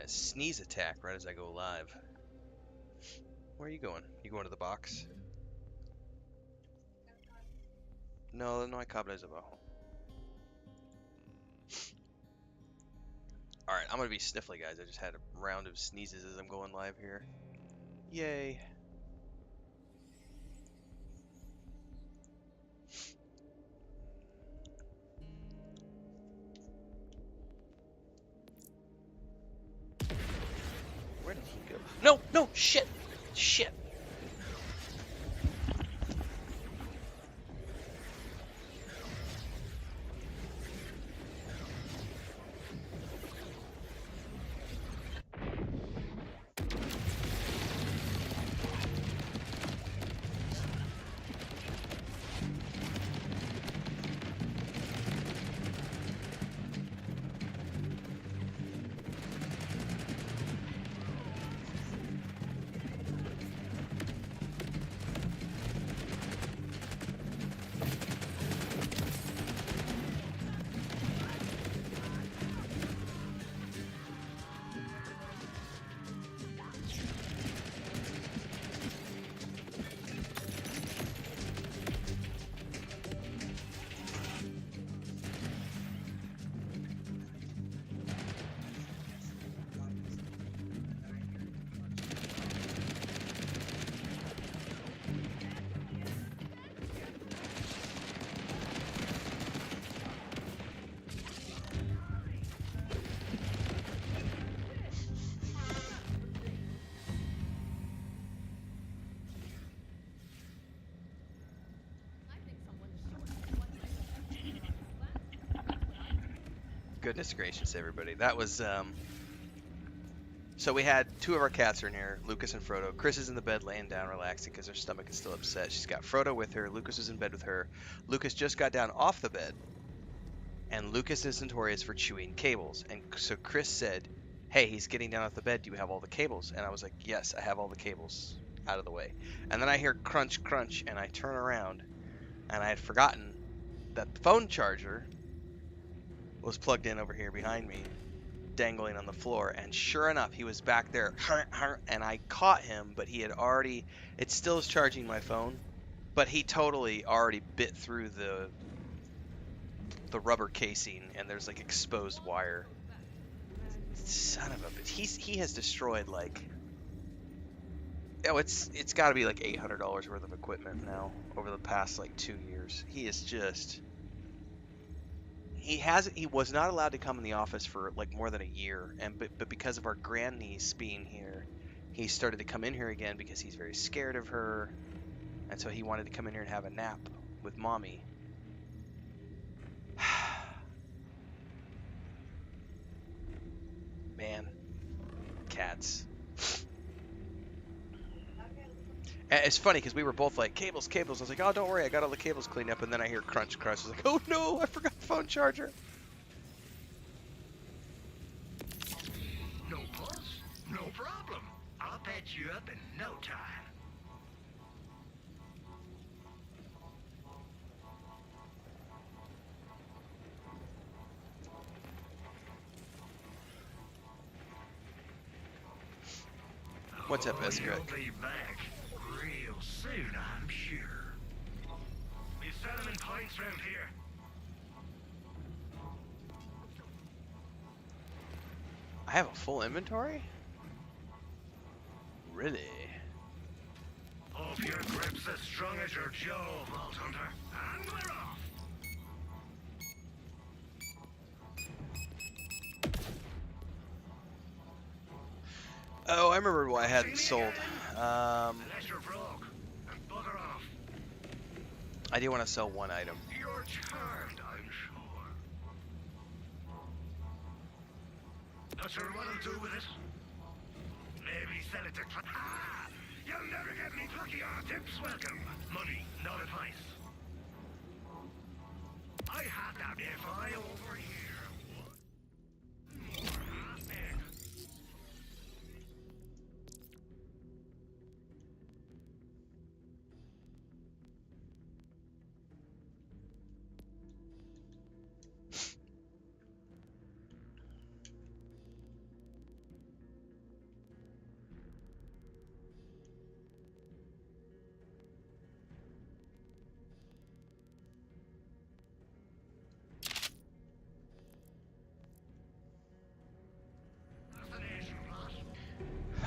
a sneeze attack right as I go live. Where are you going? You going to the box? No, no hay cables abajo. Alright, I'm gonna be sniffly, guys. I just had a round of sneezes as I'm going live here. Yay. Where did he go? No, no, shit! Shit! Goodness gracious, everybody. That was, so we had two of our cats are in here, Lucas and Frodo. Chris is in the bed laying down relaxing because her stomach is still upset. She's got Frodo with her. Lucas is in bed with her. Lucas just got down off the bed, and Lucas is notorious for chewing cables. And so Chris said, hey, he's getting down off the bed. Do you have all the cables? And I was like, yes, I have all the cables out of the way. And then I hear crunch, crunch, and I turn around, and I had forgotten that the phone charger was plugged in over here behind me, dangling on the floor, and sure enough, he was back there, and I caught him, but he had already, it still is charging my phone, but he totally already bit through the rubber casing, and there's like exposed wire. Son of a bitch. He has destroyed like, oh, it's got to be like $800 worth of equipment now over the past like 2 years. He is just, he was not allowed to come in the office for like more than a year, and but because of our grandniece being here, he started to come in here again because he's very scared of her, and so he wanted to come in here and have a nap with mommy. Man, cats. And it's funny because we were both like, cables, cables. I was like, oh, don't worry, I got all the cables cleaned up, and then I hear crunch, crunch. I was like, oh no, I forgot the phone charger. No fuss, no problem. I'll patch you up in no time. What's up, Eskrick? You'll be back real soon, I'm sure. We settlement points round here. I have a full inventory? Really? Hope your grip's as strong as your jaw, Vault Hunter. And we're off. Oh, I remember why I hadn't sold. Unless you're broke, and bugger off. I do want to sell one item. You're charmed, I'm sure. Not sure what I'll do with it. Maybe sell it to Ah! You'll never get me plucky or tips welcome. Money, not advice. I had that if I over here. More half-baked.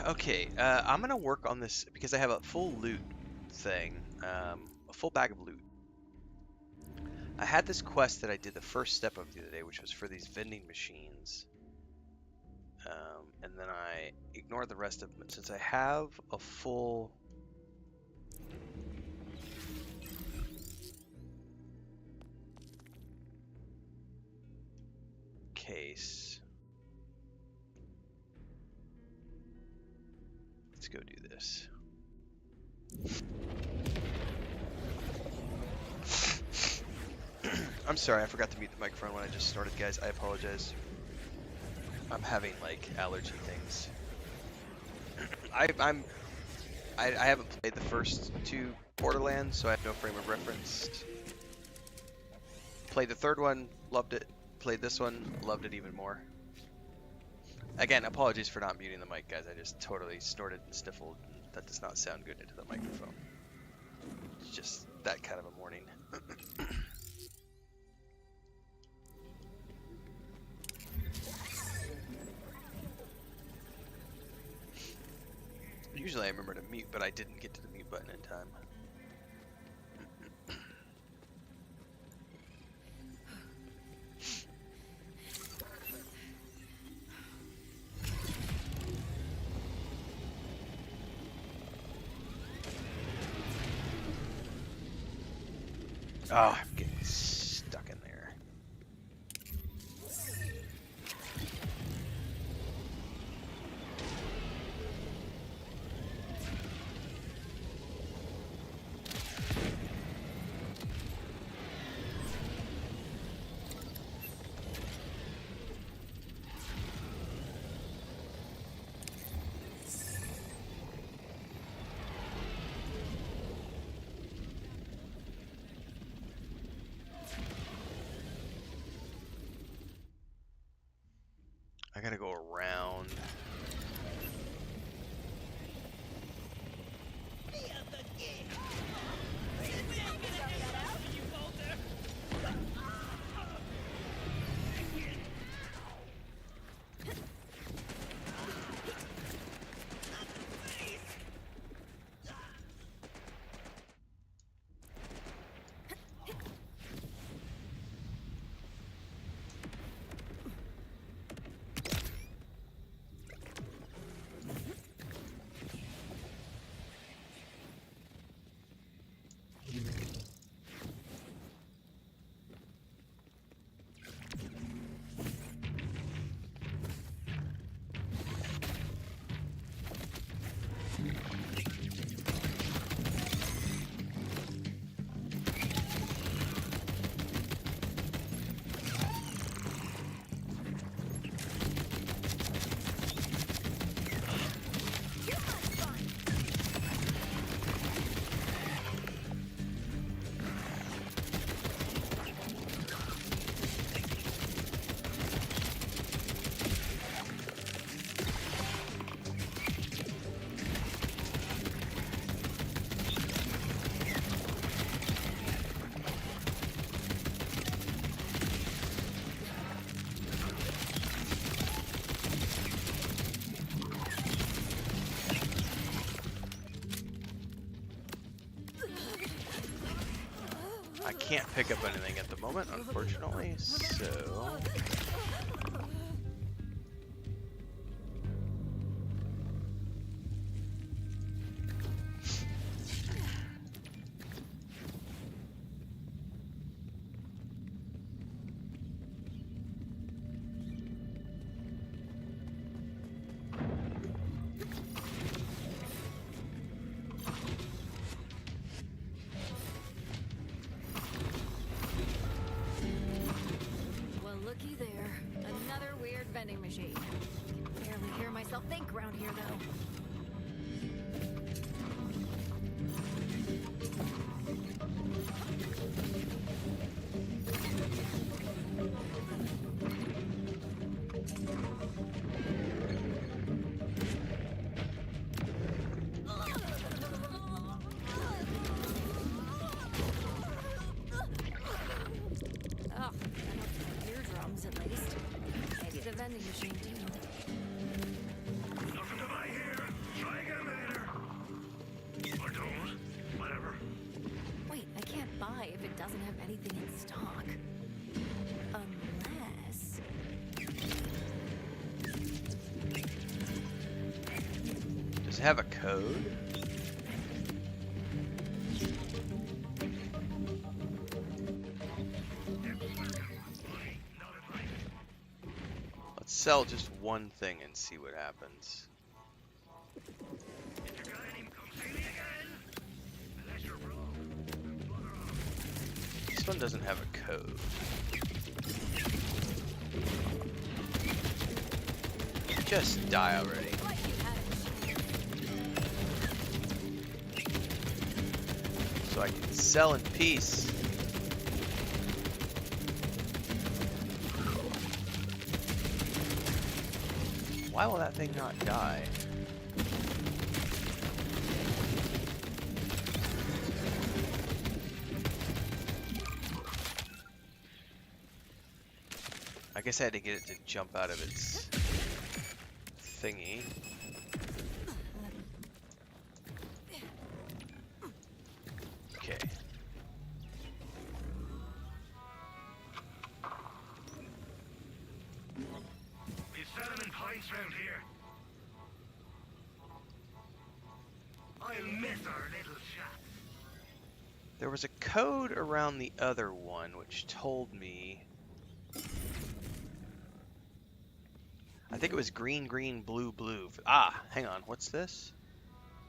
Okay, I'm gonna work on this because I have a full loot thing, a full bag of loot. I had this quest that I did the first step of the other day, which was for these vending machines. And then I ignored the rest of them. Since I have a full case, let's go do this. I'm sorry, I forgot to mute the microphone when I just started, guys. I apologize. I'm having like allergy things. I haven't played the first two Borderlands, so I have no frame of reference. Played the third one, loved it. Played this one, loved it even more. Again, apologies for not muting the mic, guys. I just totally snorted and sniffled. And that does not sound good into the microphone. It's just that kind of a morning. Usually I remember to mute, but I didn't get to the mute button in time. Oh, I'm getting stuck in there. I gotta go around. I can't pick up anything at the moment, unfortunately, so... Looky there. Another weird vending machine. Barely hear myself think around here, though. At least. Maybe the vending machine too. Nothing to buy here. doesn't have anything in stock. Unless... Does it have a code? Let's sell just one thing and see what happens. This one doesn't have a code. Just die already. So I can sell in peace. Why will that thing not die? I guess I had to get it to jump out of its thingy. Okay. We settlement points round here. I'll miss our little shop. There was a code around the other one which told me, I think it was green, green, blue, blue. Ah, hang on. What's this?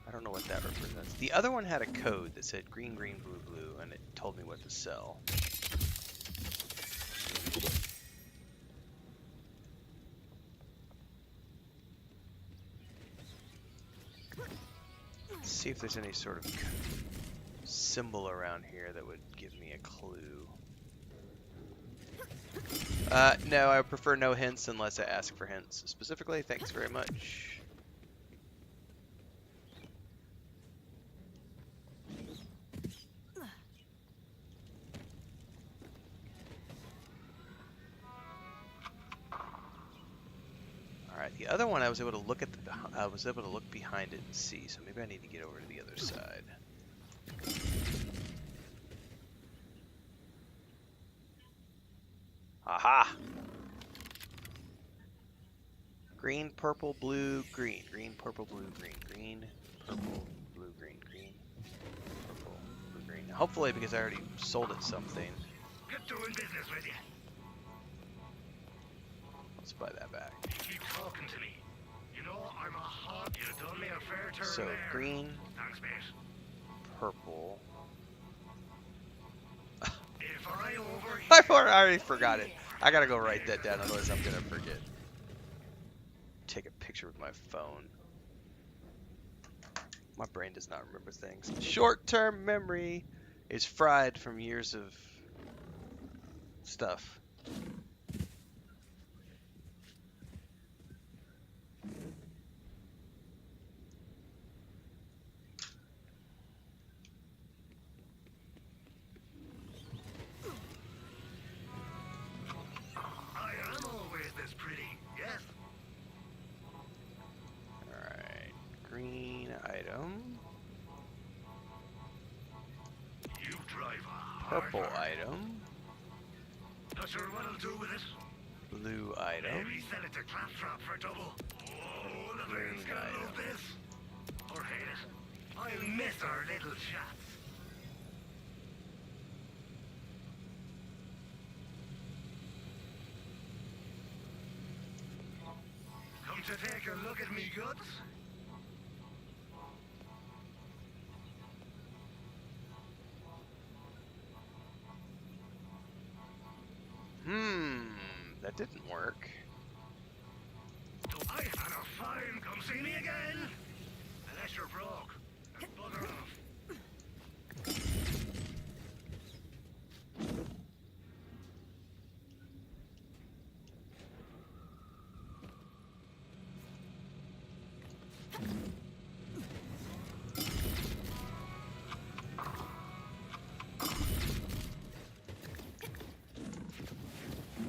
I don't know what that represents. The other one had a code that said green, green, blue, blue, and it told me what to sell. Let's see if there's any sort of symbol around here that would give me a clue. No, I prefer no hints unless I ask for hints. Specifically, thanks very much. Alright, the other one I was able to look at behind it and see, so maybe I need to get over to the other side. Aha! Green, purple, blue, green. Green, purple, blue, green. Green, purple, blue, green. Green, purple, blue, green. Hopefully, because I already sold it something. Get doing business with you. Let's buy that back. Keep talking to me. You know, I'm a hot. You done me a fair turn So, there. green, Thanks, mate. purple. If I overhear... I already forgot it. I gotta go write that down, otherwise I'm gonna forget. Take a picture with my phone. My brain does not remember things. Short-term memory is fried from years of stuff. I am always this pretty, yes? Alright, green item, You drive a purple harder. item, Not sure what I'll do with it. blue item, Maybe sell it to Claptrap for double. Oh, the green man's gonna love item. this. Or hate it. I'll miss our little shots. Come to take a look at me goods? That didn't work. I had a fine. Come see me again. Unless you're broke. Bugger off.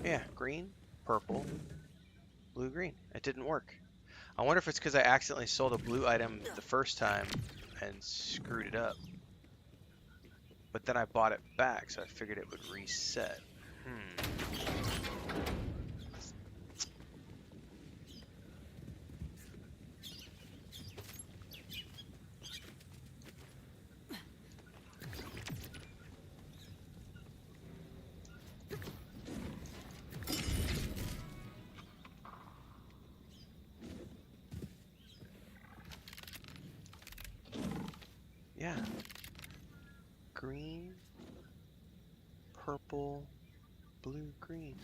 Yeah, green, purple, blue, green. It didn't work. I wonder if it's because I accidentally sold a blue item the first time and screwed it up. But then I bought it back, so I figured it would reset. Yeah. Green, purple, blue, green.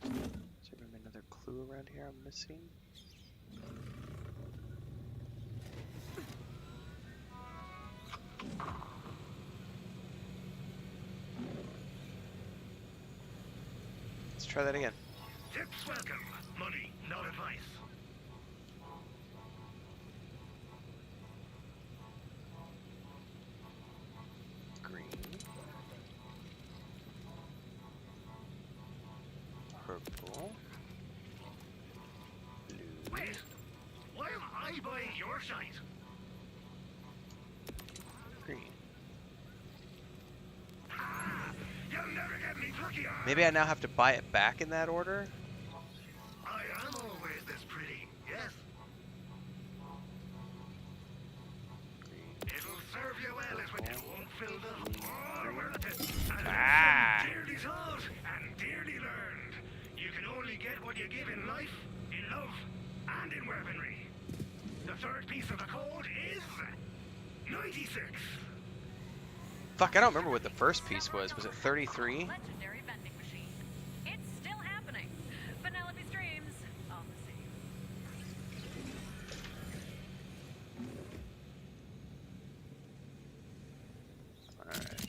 Is there another clue around here I'm missing? Let's try that again. Tips welcome. Money, not advice. Green, purple, blue. Wait! Why am I buying your shite? Green. Ah! You'll never get me plucky arms! Maybe I now have to buy it back in that order? I am always this pretty, yes? It'll serve you well as when you won't fill the all worth it. And Ah. dearly taught and dearly learned. You can only get what you give in life, in love, and in weaponry. The third piece of the code is 96. Fuck, I don't remember what the first piece was. Was it 33? Legendary vending machine. It's still happening. Penelope streams on the scene. Alright.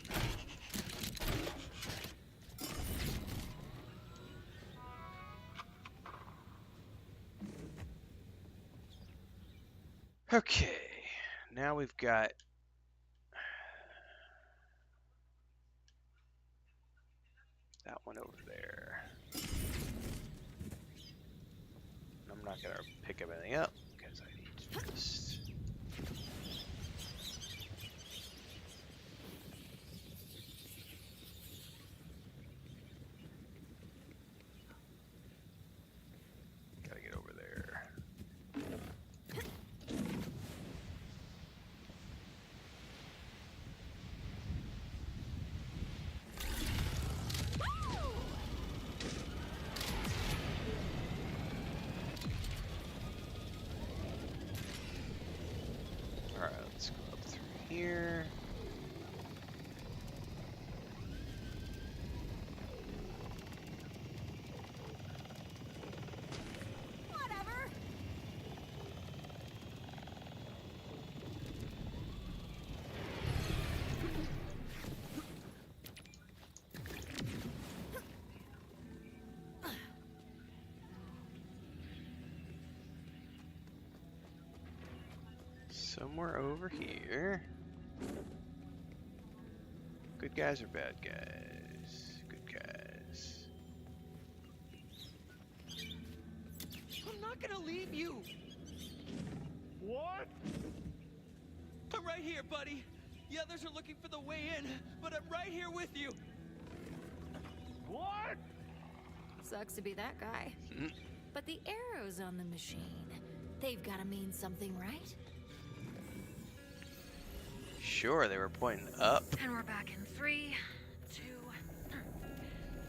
Okay, now we've got that one over there. I'm not gonna pick everything up because I need to just. Gotta get over there. Alright, let's go up through here. Whatever. Somewhere over here. Good guys or bad guys? Good guys. I'm not gonna leave you. What? I'm right here, buddy. The others are looking for the way in, but I'm right here with you. What? Sucks to be that guy. But the arrows on the machine, they've got to mean something, right? Sure, they were pointing up. And we're back in 3, 2.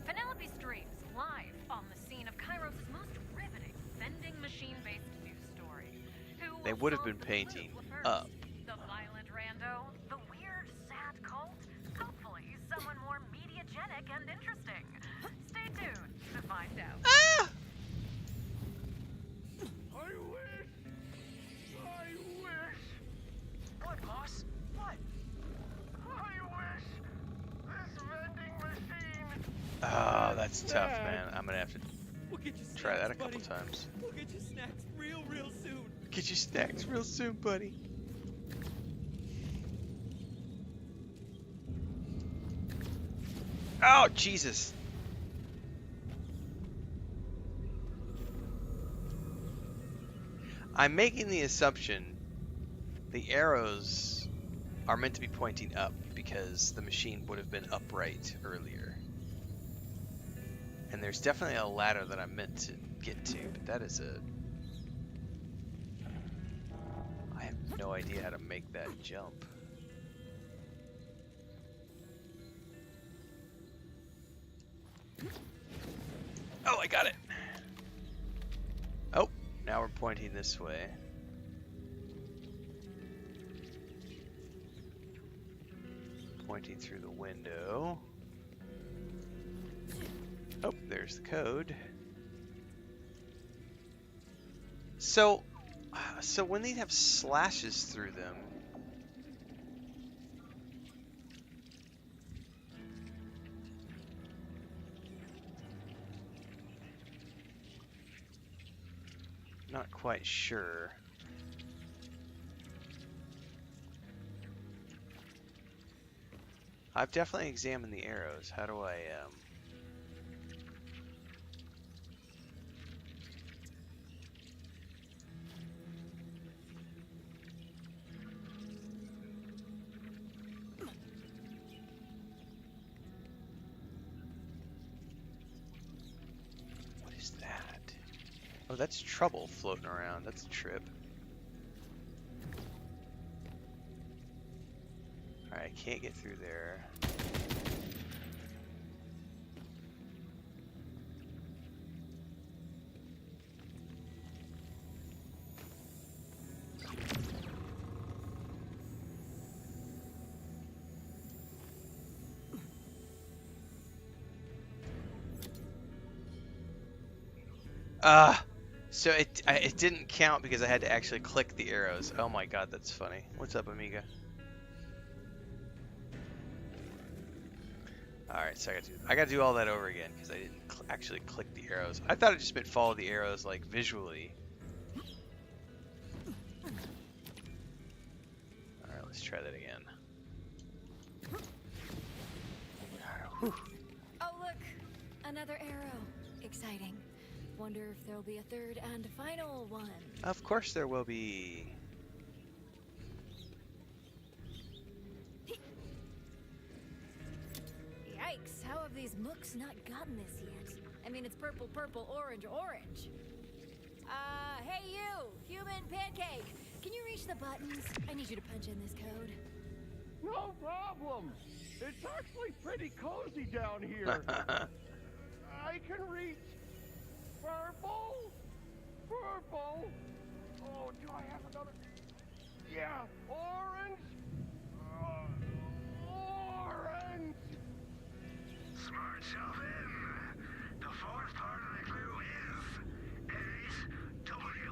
Penelope streams live on the scene of Kairos' most riveting vending machine-based news story. Who They will would have solve been the painting clue first? up. The violent rando, the weird, sad cult, hopefully someone more mediagenic and interesting. Stay tuned to find out. Ah! I wish. I wish. What, boss? What? I wish. This vending machine. Oh, that's tough, man. I'm gonna have to We'll get you snacks, try that a couple buddy. times. We'll get you snacks real soon. Get you snacks real soon, buddy. Oh, Jesus. I'm making the assumption the arrows are meant to be pointing up because the machine would have been upright earlier. And there's definitely a ladder that I'm meant to get to, but that is a... I have no idea how to make that jump. Oh, I got it! Oh, now we're pointing this way. Pointing through the window. Oh, there's the code. So when they have slashes through them, not quite sure. I've definitely examined the arrows. How do I what is that? Oh, that's trouble floating around. That's a trip. Alright, I can't get through there. So it didn't count because I had to actually click the arrows. Oh my god, that's funny. What's up, Amiga? Alright, so I gotta do all that over again because I didn't actually click the arrows. I thought it just meant follow the arrows like visually. Alright, let's try that again. Whew. Oh look, another arrow. Exciting. Wonder if there'll be a third and final one. Of course there will be. Yikes, how have these mooks not gotten this yet? I mean, it's purple, purple, orange, orange. Hey you, human pancake. Can you reach the buttons? I need you to punch in this code. No problem. It's actually pretty cozy down here. I can reach purple, purple. Oh, do I have another? Yeah, orange, orange. Smart shoving. The fourth part of the clue is 8W.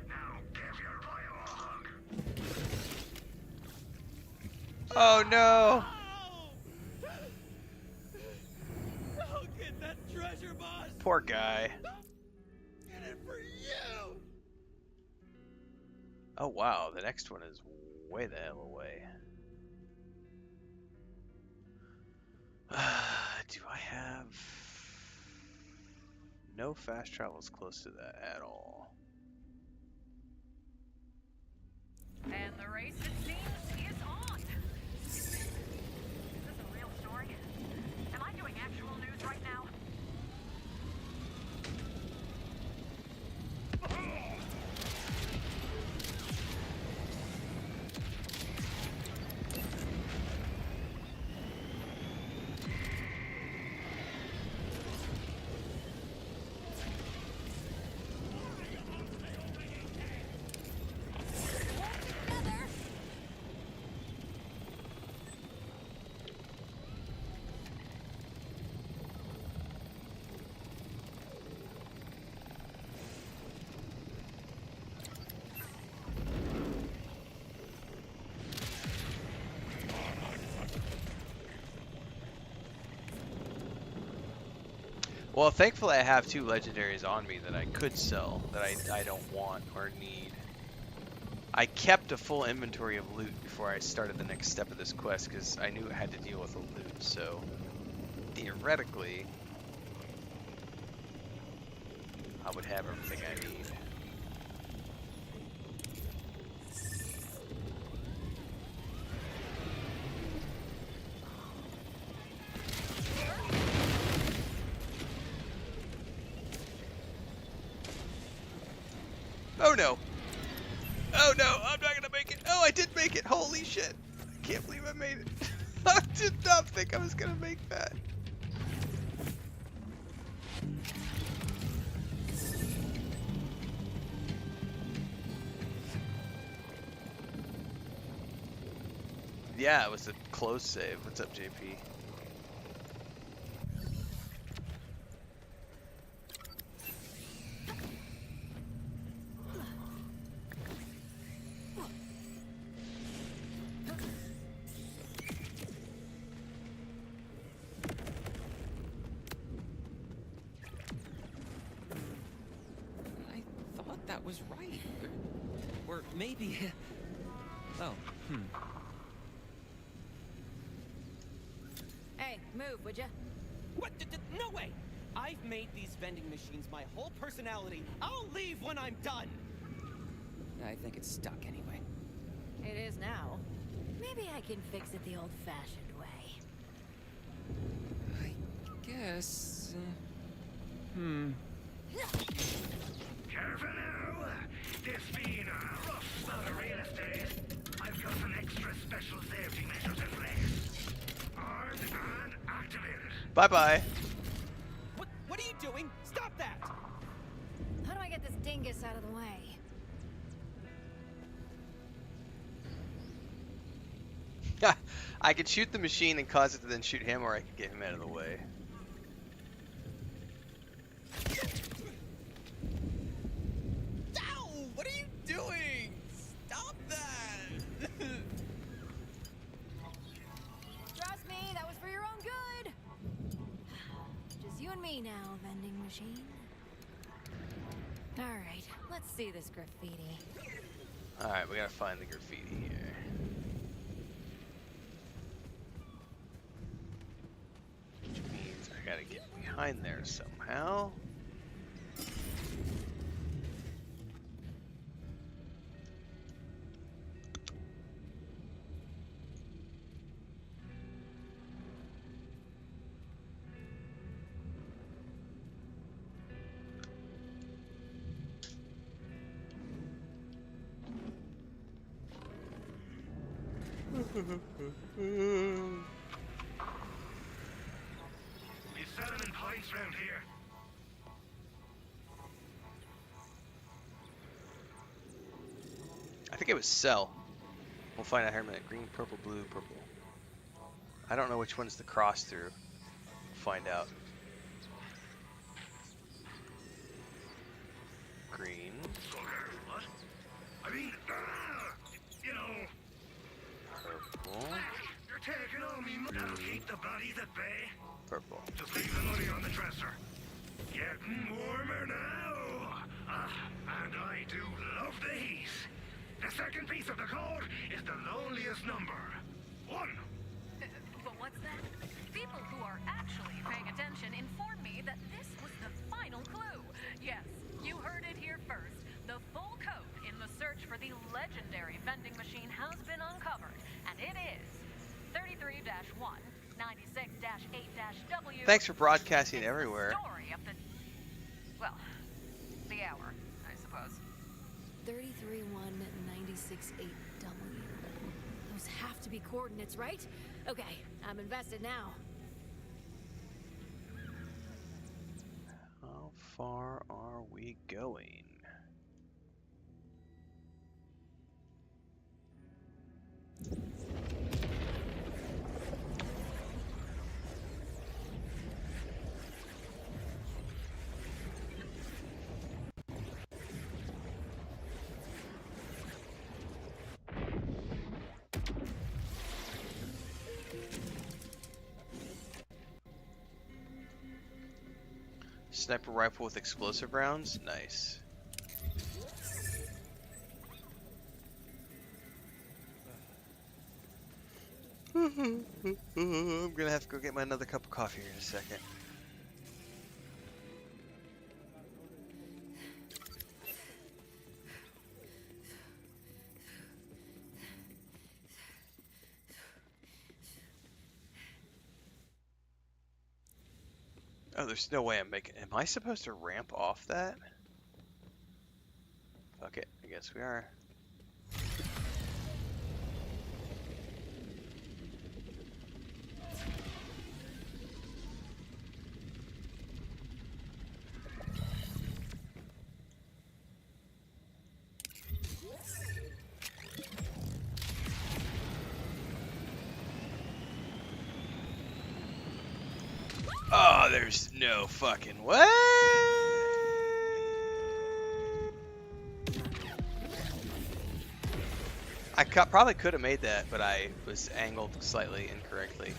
Now give your boy a hug. Oh no! I'll get that treasure, boss! Poor guy. Get it for you! Oh wow, the next one is way the hell away. Do I have... No fast travels close to that at all. And the race, it seems, is on. Is this a real story? Am I doing actual news right now? Well, thankfully I have 2 legendaries on me that I could sell, that I don't want or need. I kept a full inventory of loot before I started the next step of this quest because I knew it had to deal with the loot, so theoretically I would have everything I need. Oh no! Oh no! I'm not gonna make it! Oh, I did make it! Holy shit! I can't believe I made it! I did not think I was gonna make that. Yeah, it was a close save. What's up, JP? I thought that was right. Or maybe... Oh, Hey, move, would ya? What? No way! I've made these vending machines my whole personality. I'll leave when I'm done! I think it's stuck anyway. It is now. Maybe I can fix it the old-fashioned way. I guess... Careful now. This being a rough spot of real estate, I've got some extra special safety measures in place. Armed and activated. Bye-bye. What are you doing? Stop that! How do I get this dingus out of the way? I could shoot the machine and cause it to then shoot him, or I could get him out of the way. Ow! What are you doing? Stop that! Trust me, that was for your own good. Just you and me now, vending machine. All right, let's see this graffiti. Alright, we gotta find the graffiti here. Which means I gotta get behind there somehow. We sell them in pints round here. I think it was sell. We'll find out here in a minute. Green, purple, blue, purple. I don't know which one's the cross through. We'll find out. Green. Sucker, what? I mean, you know, Purple. you're taking all me money. That'll keep the bodies at bay. Purple. Just leave the money on the dresser. Getting warmer now. And I do love the heat. The second piece of the code is the loneliest number. 1. But what's that? People who are actually paying attention informed me that this was the final clue. Yes, you heard it here first. The full code in the search for the legendary vending machine has been uncovered, and it is 33-1, 96-8-W. Thanks for broadcasting everywhere. Story of the, well, the hour, I suppose. 33-1-96-8-W. Those have to be coordinates, right? Okay, I'm invested now. How far are we going? Sniper rifle with explosive rounds? Nice. I'm gonna have to go get my another cup of coffee here in a second. Oh, there's no way I'm making. Am I supposed to ramp off that? Fuck it. guess we are. Oh, there's no fucking way. I probably could have made that, but I was angled slightly incorrectly.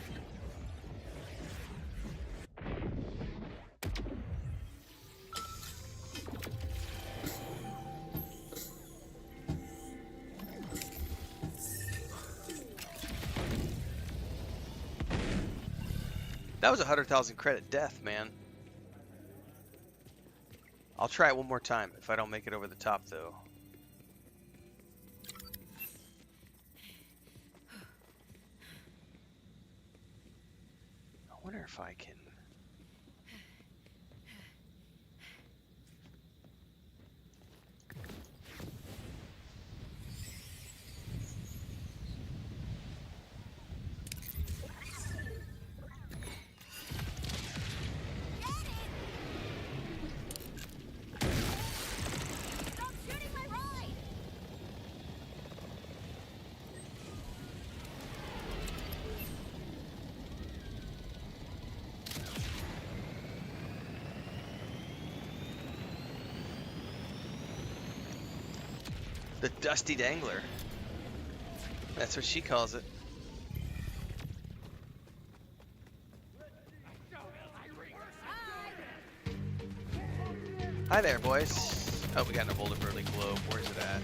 That was 100,000 credit death, man. I'll try it one more time if I don't make it over the top, though. I wonder if I can... Stop shooting my ride! The Dusty Dangler. That's what she calls it. Hi there, boys. Oh, we got an Boulder Burley Globe. Where's it at?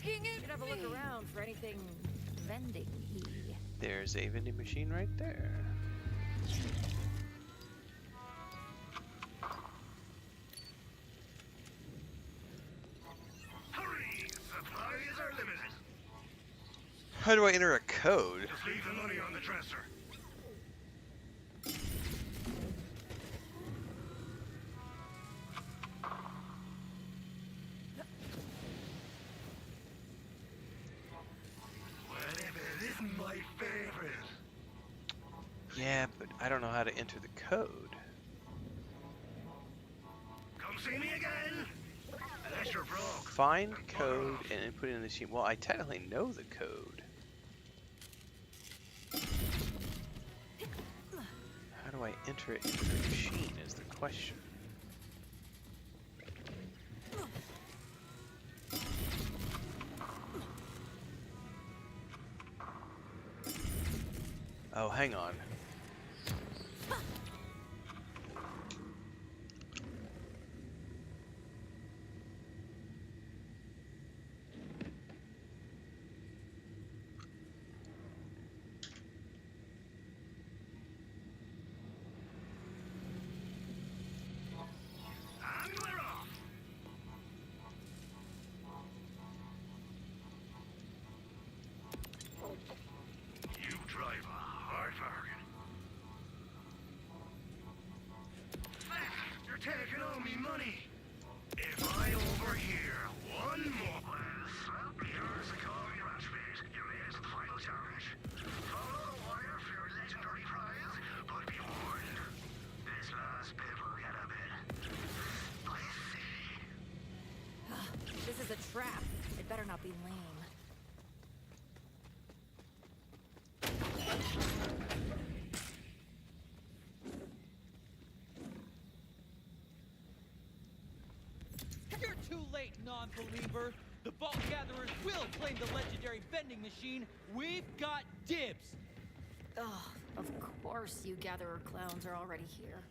Should have a look around for anything vending-y. There's a vending machine right there. Hurry! Supplies are limited. How do I enter a code? Just leave the money on the dresser. Whatever isn't my favorite. Yeah, but I don't know how to enter the code. Come see me again. Unless you're broke. Find code and input it in the machine. Well, I technically know the code. How do I enter it into the machine is the question. Oh, hang on. And we're off. You drive a hard bargain. You're taking all me money. If I overhear one more, well, here's the call your ranchmate. You made the final challenge. Follow the wire for your legendary prize, but be warned. This last bit will get a bit spicy. This is a trap. It better not be lame. You're too late, non-believer. The Vault Gatherers will claim the legendary vending machine. We've got dibs. Oh, of course you gatherer clowns are already here.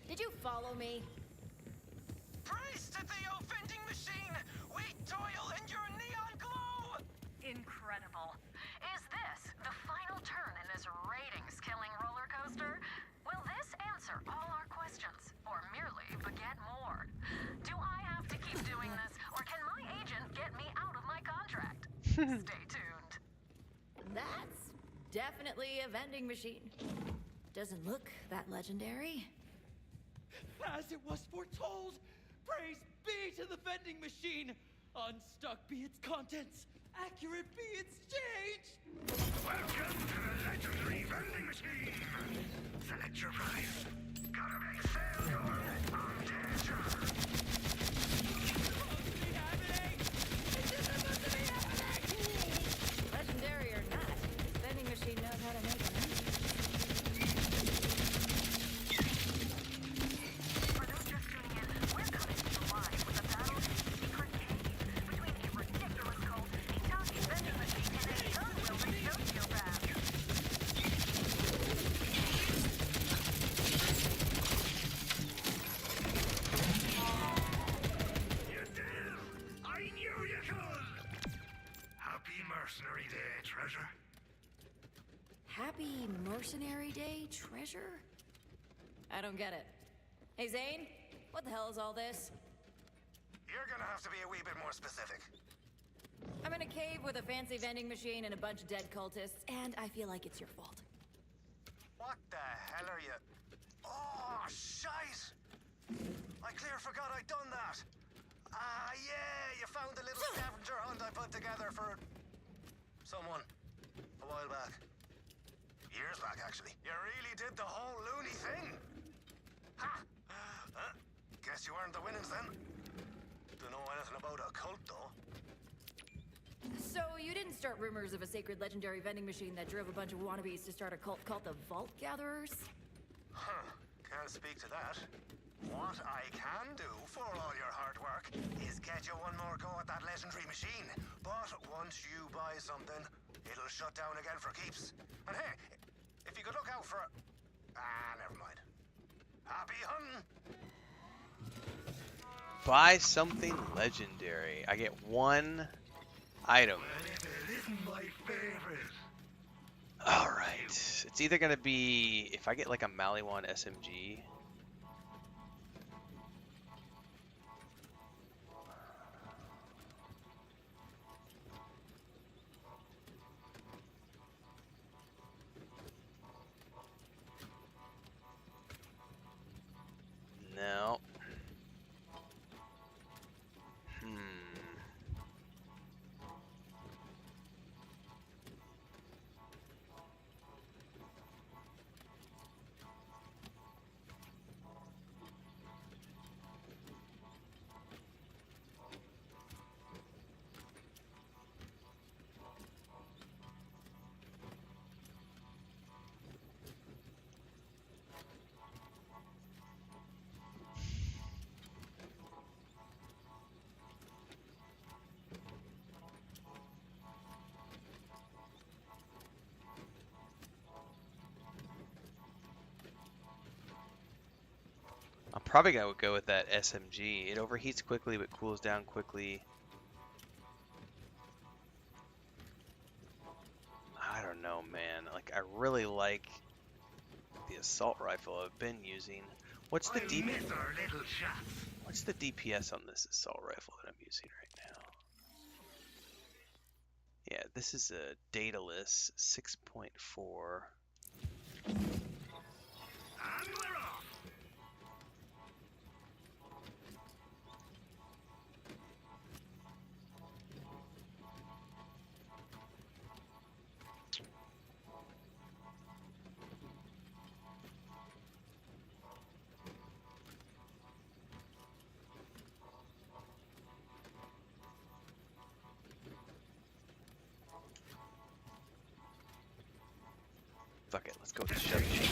Did you follow me? Praise to the old vending machine! We toil in your neon glow! Incredible. Is this the final turn in this ratings-killing roller coaster? Will this answer all our questions, or merely beget more? Do I have to keep doing this, or can my agent get me out of my contract? Stay tuned. That's definitely a vending machine. Doesn't look that legendary. As it was foretold, praise be to the vending machine! Unstuck be its contents, accurate be its change! Welcome to the legendary vending machine. Select your price. Gotta make sale door on danger. Supposed to be happening! Is this supposed to be happening? Legendary or not, this vending machine knows how to make them. For those just tuning in, we're coming to you live with a battle in a secret cave between a ridiculous cult, a talking vending machine, and a gun-wielding sociopath. You did. I knew you could. Happy Mercenary Day, treasure. Happy Mercenary Day treasure? I don't get it. Hey Zane, what the hell is all this? You're gonna have to be a wee bit more specific. I'm in a cave with a fancy vending machine and a bunch of dead cultists, and I feel like it's your fault. What the hell are you? Oh, shite! I clear forgot I'd done that. Ah, yeah, you found the little scavenger hunt I put together for someone a while back. Years back, actually. You really did the whole loony thing. Ha! Guess you earned the winnings then. Don't know anything about a cult, though. So you didn't start rumors of a sacred legendary vending machine that drove a bunch of wannabes to start a cult called the Vault Gatherers? Huh. Can't speak to that. What I can do for all your hard work is get you one more go at that legendary machine. But once you buy something, it'll shut down again for keeps. And hey, if you could look out for... never mind. Happy hunting! Buy something legendary. I get one item. It isn't my favorite. Alright. It's either gonna be if I get like a Maliwan SMG. No. I'm probably gonna go with that SMG. It overheats quickly but cools down quickly. I don't know, man. Like, I really like the assault rifle I've been using. What's the What's the DPS on this assault rifle that I'm using right now? Yeah, this is a dataless 6.4. And we're off! Fuck it, let's go with the shove machine.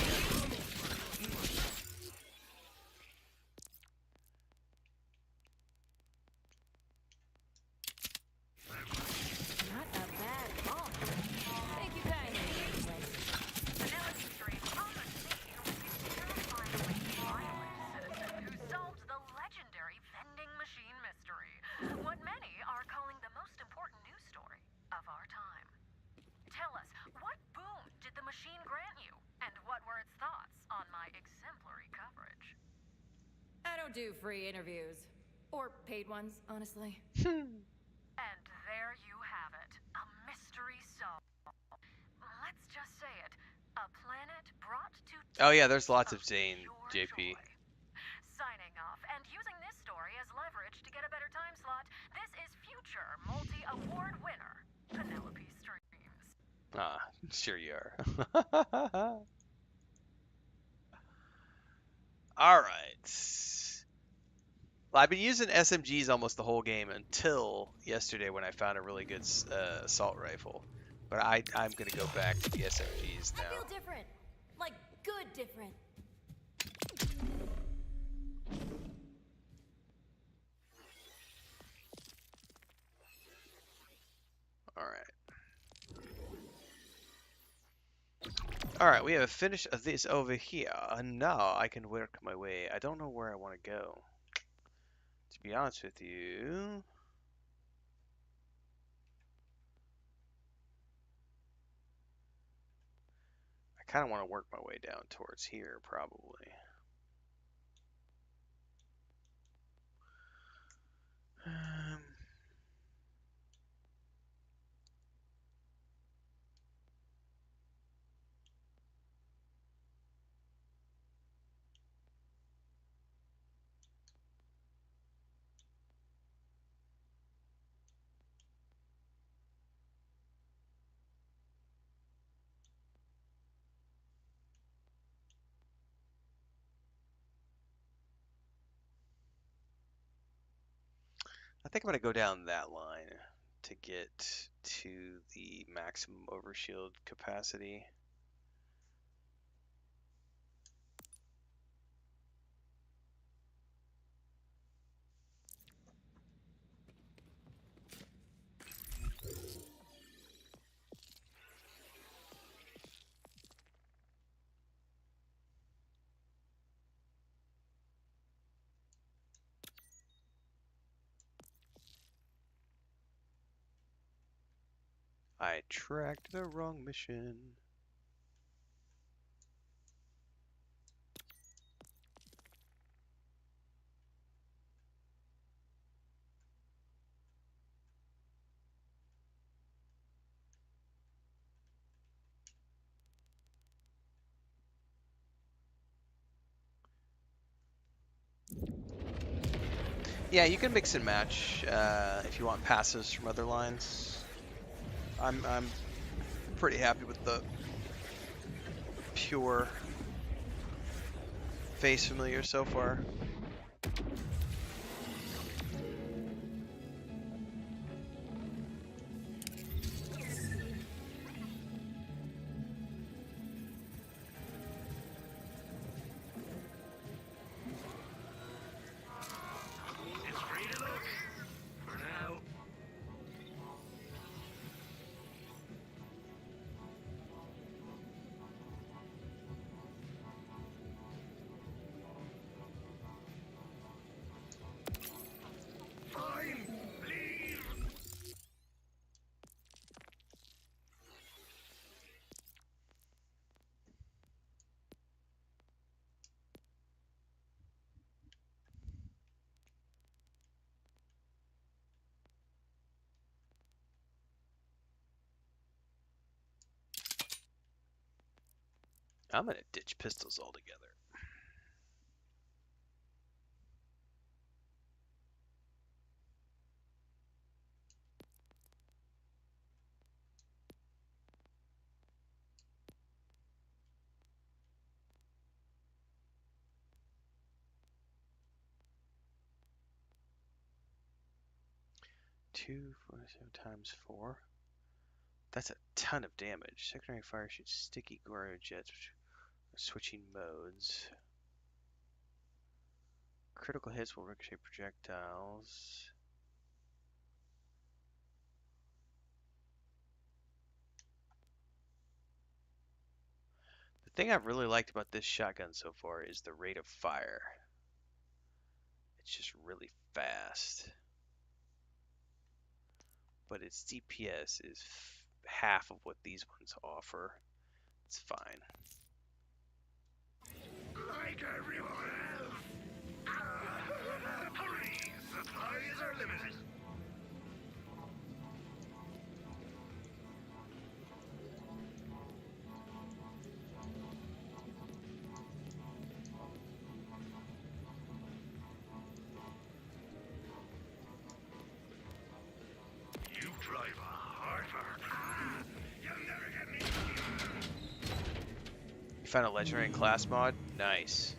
did the machine grant you? And what were its thoughts on my exemplary coverage? I don't do free interviews. Or paid ones, honestly. And there you have it. A mystery solved. Let's just say it. A planet brought to Oh yeah, there's lots of tears Zane, pure JP. joy. Signing off and using this story as leverage to get a better time slot, this is future multi-award winner, Penelope Streams. Ah, sure you are. Alright. Well, I've been using SMGs almost the whole game until yesterday when I found a really good assault rifle. But I'm going to go back to the SMGs I feel now. different. Like, good different. Alright. Alright, we have a finish of this over here. And now I can work my way. I don't know where I want to go. To be honest with you... I kind of want to work my way down towards here, probably. I think I'm going to go down that line to get to the maximum overshield capacity. I tracked the wrong mission. Yeah, you can mix and match if you want passes from other lines. I'm pretty happy with the pure face familiar so far. It's free to look. For now. Fine. Leave. I'm gonna ditch pistols altogether. Two, 47 times 4. That's a ton of damage. Secondary fire shoots sticky Goro jets, switching modes. Critical hits will ricochet projectiles. The thing I've really liked about this shotgun so far is the rate of fire. It's just really fast. But its DPS is half of what these ones offer. It's fine. Like everyone else. Hurry! Supplies are limited. You drive a Harper. You'll never get me. You found a legendary class mod? Nice.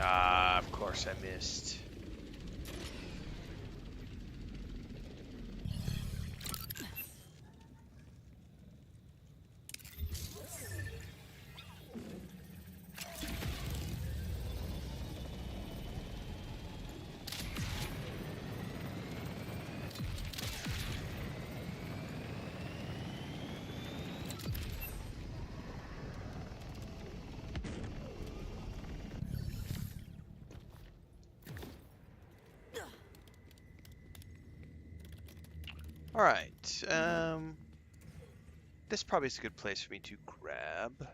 Ah, of course I missed. All right. This probably is a good place for me to grab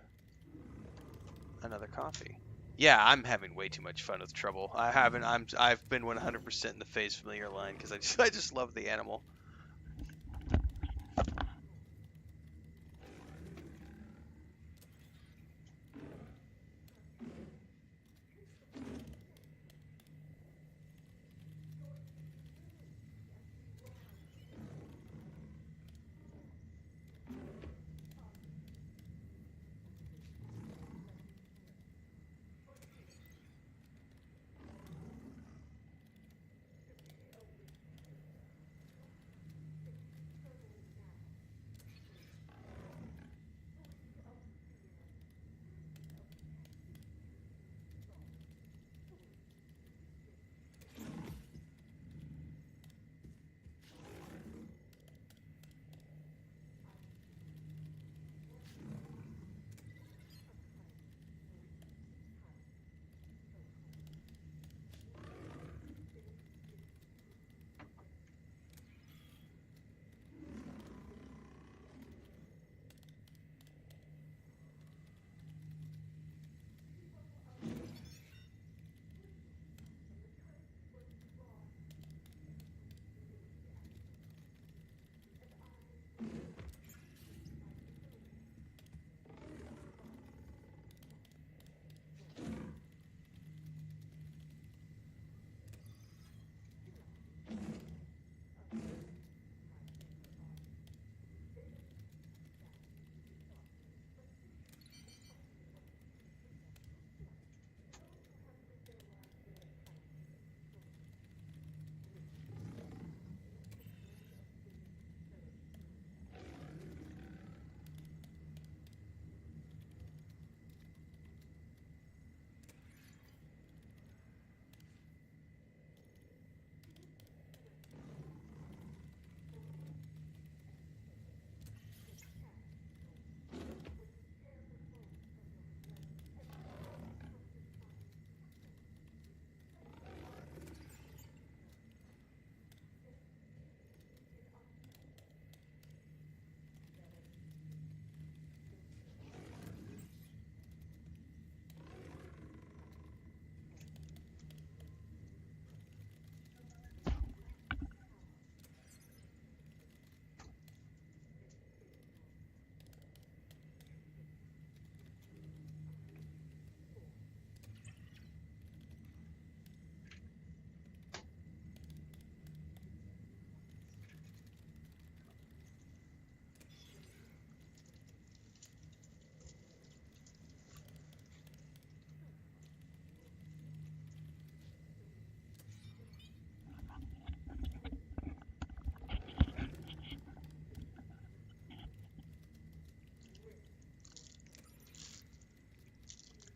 another coffee. Yeah, I'm having way too much fun with Trouble. I've been 100% in the Phase Familiar line because I just love the animal.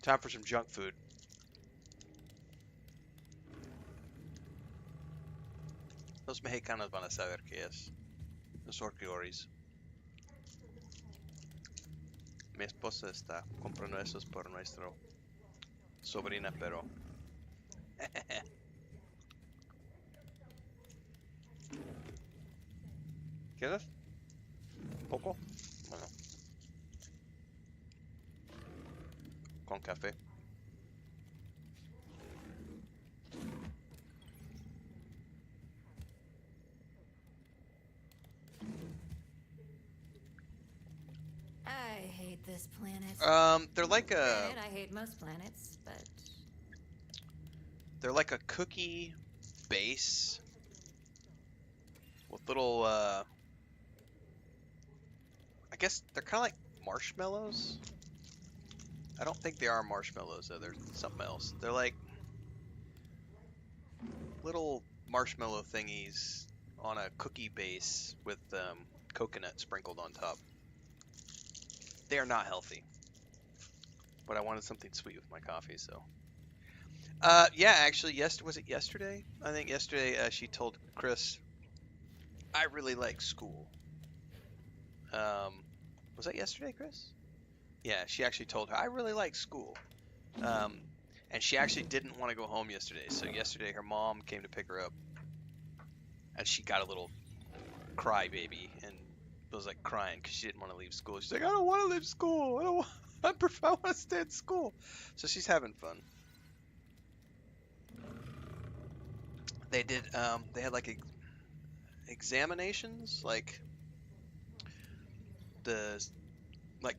Time for some junk food. Los mexicanos van a saber qué es. Los orgulloris. Mi esposa está comprando esos por nuestro sobrina, pero... ¿Quieres? ¿Poco? Bueno. Con café. I hate this planet. They're like a... And I hate most planets, but... They're like a cookie base with little, I guess they're kind of like marshmallows. I don't think they are marshmallows, though. They're something else. They're like little marshmallow thingies on a cookie base with coconut sprinkled on top. They are not healthy, but I wanted something sweet with my coffee, so. Yeah, actually, was it yesterday? I think yesterday she told Chris, I really like school. Was that yesterday, Chris? Yeah, she actually told her, I really like school. And she actually didn't want to go home yesterday. So yesterday her mom came to pick her up. And she got a little crybaby and was like crying because she didn't want to leave school. She's like, I don't want to leave school. I want to stay at school. So she's having fun. They did, they had like examinations, like the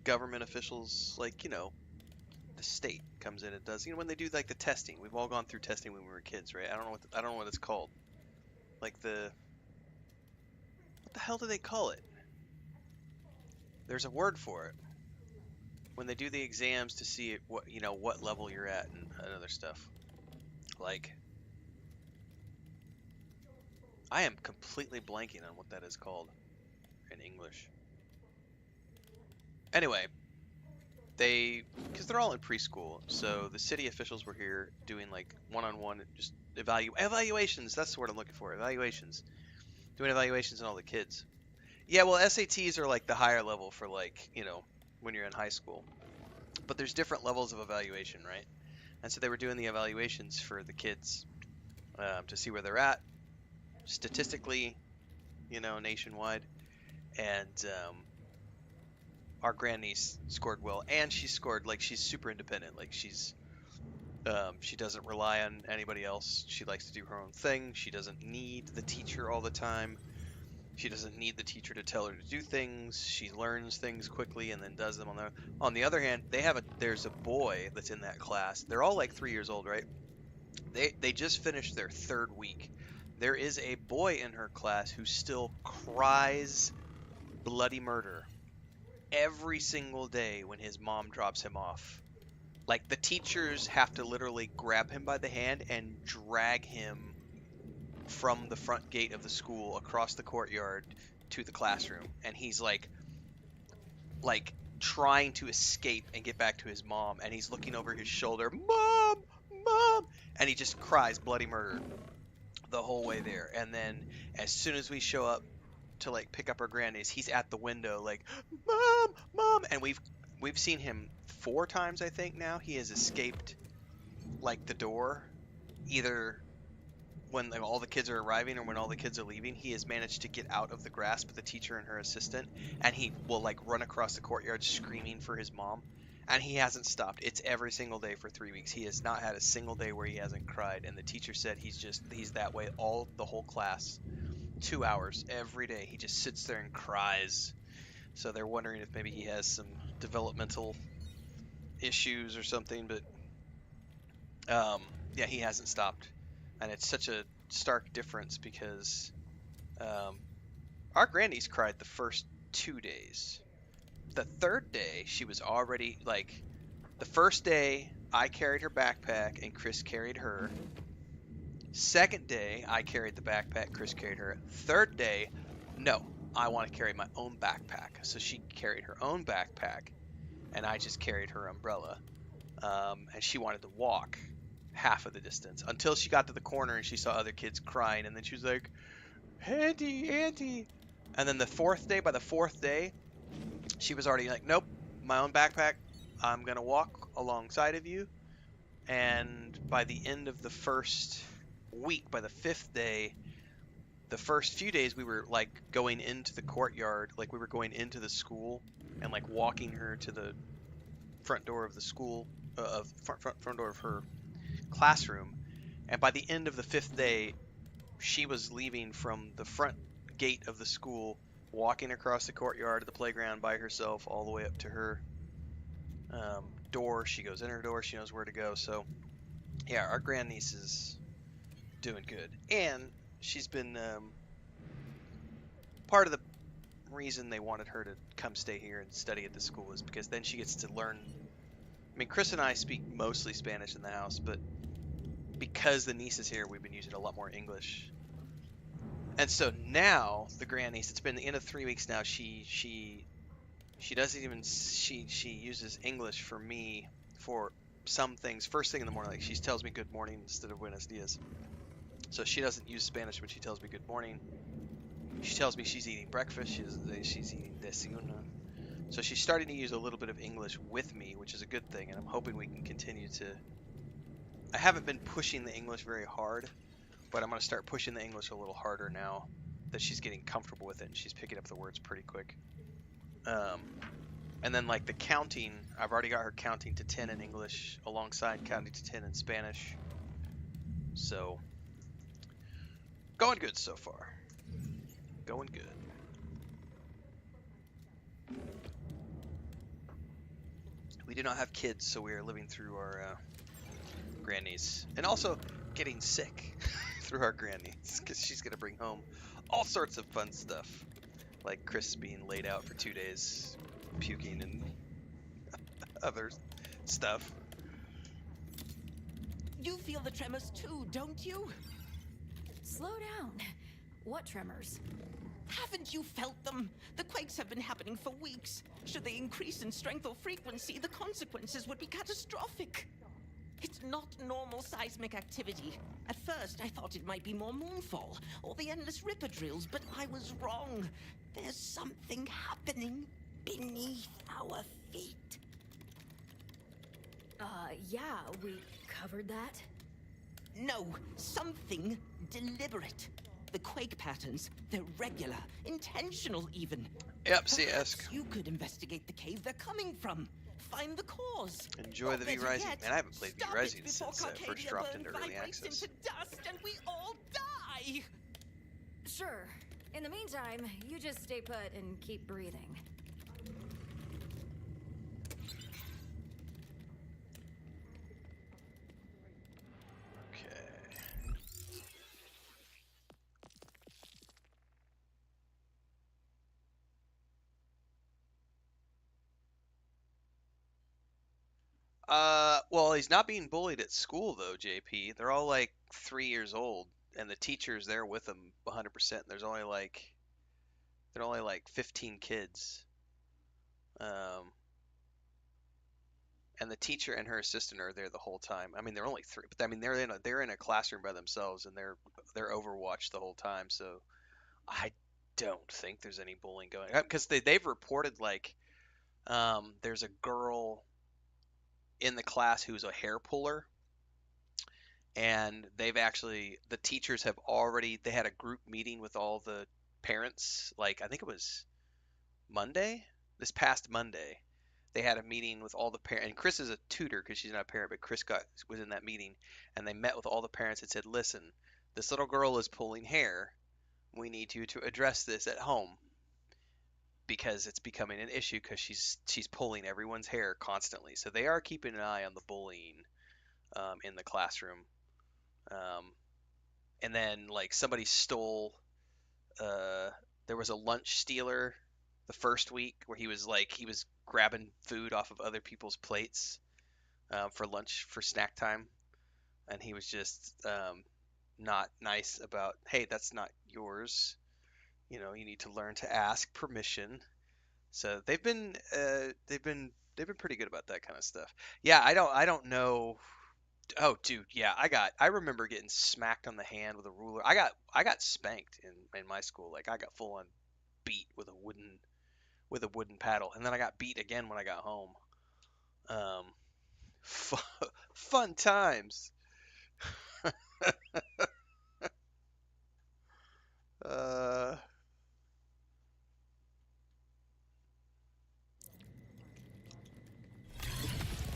government officials, like, you know, the state comes in and does, you know, when they do like the testing. We've all gone through testing when we were kids, right? I don't know what it's called. Like what the hell do they call it? There's a word for it. When they do the exams to see what level you're at and other stuff. Like, I am completely blanking on what that is called in English. Anyway, because they're all in preschool, so the city officials were here doing like one-on-one, just evaluations. That's the word I'm looking for. Evaluations. Doing evaluations on all the kids. Yeah, well, SATs are like the higher level for, like, you know, when you're in high school. But there's different levels of evaluation, right? And so they were doing the evaluations for the kids to see where they're at statistically, you know, nationwide. And our grandniece scored well, and she scored, like, she's super independent. Like, she doesn't rely on anybody else. She likes to do her own thing. She doesn't need the teacher all the time. She doesn't need the teacher to tell her to do things. She learns things quickly and then does them on their own. On the other hand, there's a boy that's in that class. They're all like 3 years old, right? They just finished their 3rd week. There is a boy in her class who still cries bloody murder every single day when his mom drops him off. Like, the teachers have to literally grab him by the hand and drag him from the front gate of the school across the courtyard to the classroom, and he's like trying to escape and get back to his mom, and he's looking over his shoulder, mom, and he just cries bloody murder the whole way there. And then as soon as we show up to like pick up our grannies, he's at the window like, mom, and we've seen him 4 times, I think. Now he has escaped like the door, either when like, all the kids are arriving or when all the kids are leaving. He has managed to get out of the grasp of the teacher and her assistant, and he will like run across the courtyard screaming for his mom, and he hasn't stopped. It's every single day for 3 weeks. He has not had a single day where he hasn't cried, and the teacher said he's that way the whole class. 2 hours every day. He just sits there and cries. So they're wondering if maybe he has some developmental issues or something, but yeah, he hasn't stopped. And it's such a stark difference because our grannies cried the first 2 days. The 3rd day, she was already, like, the first day, I carried her backpack and Chris carried her. 2nd day, I carried the backpack, Chris carried her. 3rd day, no, I want to carry my own backpack. So she carried her own backpack, and I just carried her umbrella. And she wanted to walk half of the distance until she got to the corner and she saw other kids crying, and then she was like, Auntie. And then the fourth day, by the fourth day, she was already like, nope, my own backpack. I'm gonna walk alongside of you. And by the end of the first week, by the fifth day, the first few days we were like going into the courtyard, like we were going into the school and like walking her to the front door of the school, of front door of her classroom. And by the end of the fifth day, she was leaving from the front gate of the school, walking across the courtyard to the playground by herself, all the way up to her door. She goes in her door. She knows where to go. So, yeah, our grandniece is doing good, and she's been part of the reason they wanted her to come stay here and study at the school is because then she gets to learn. I mean, Chris and I speak mostly Spanish in the house, but because the niece is here, we've been using a lot more English. And so now the grandniece, it's been the end of 3 weeks now. She doesn't even she uses English for me for some things. First thing in the morning, like she tells me good morning instead of buenos dias. So she doesn't use Spanish when she tells me good morning. She tells me she's eating breakfast. She doesn't say she's eating desayuno. So she's starting to use a little bit of English with me, which is a good thing, and I'm hoping we can continue to. I haven't been pushing the English very hard, but I'm going to start pushing the English a little harder now that she's getting comfortable with it and she's picking up the words pretty quick. And then like the counting, I've already got her counting to 10 in English alongside counting to 10 in Spanish. So, going good so far. Going good. We do not have kids, so we are living through our grandniece. And also getting sick through our grandniece, because she's going to bring home all sorts of fun stuff. Like Chris being laid out for 2 days, puking and other stuff. You feel the tremors too, don't you? Slow down. What tremors? Haven't you felt them? The quakes have been happening for weeks. Should they increase in strength or frequency, the consequences would be catastrophic. It's not normal seismic activity. At first, I thought it might be more moonfall or the endless ripper drills, but I was wrong. There's something happening beneath our feet. Yeah, we covered that. No, something deliberate. The quake patterns, they're regular, intentional even. Yep, see, ask. Perhaps you could investigate the cave they're coming from. Find the cause. Enjoy the V Better Rising. yet, Man, I haven't played V stop Rising it before since it first Carcadia dropped burn into early vibrates access. into dust and we all die. Sure. In the meantime, you just stay put and keep breathing. Okay. Well, he's not being bullied at school though, JP. They're all like 3 years old, and the teacher's there with them 100%. There are only like 15 kids. And the teacher and her assistant are there the whole time. I mean, they're only 3, but I mean they're in a classroom by themselves, and they're overwatched the whole time. So I don't think there's any bullying going on because they've reported like there's a girl in the class who's a hair puller, and the teachers have already, they had a group meeting with all the parents, like I think it was this past Monday. They had a meeting with all the parents, and Chris is a tutor because she's not a parent, but Chris was in that meeting, and they met with all the parents and said, listen, this little girl is pulling hair. We need you to address this at home because it's becoming an issue because she's pulling everyone's hair constantly. So they are keeping an eye on the bullying in the classroom. And then like somebody stole. There was a lunch stealer the first week where he was grabbing food off of other people's plates for lunch for snack time, and he was just not nice about, hey, that's not yours. You know, you need to learn to ask permission. So they've been pretty good about that kind of stuff. Yeah, I don't know Oh, dude, yeah, I remember getting smacked on the hand with a ruler. I got spanked in my school. Like I got full on beat with a wooden paddle, and then I got beat again when I got home. Um, fun times. Uh,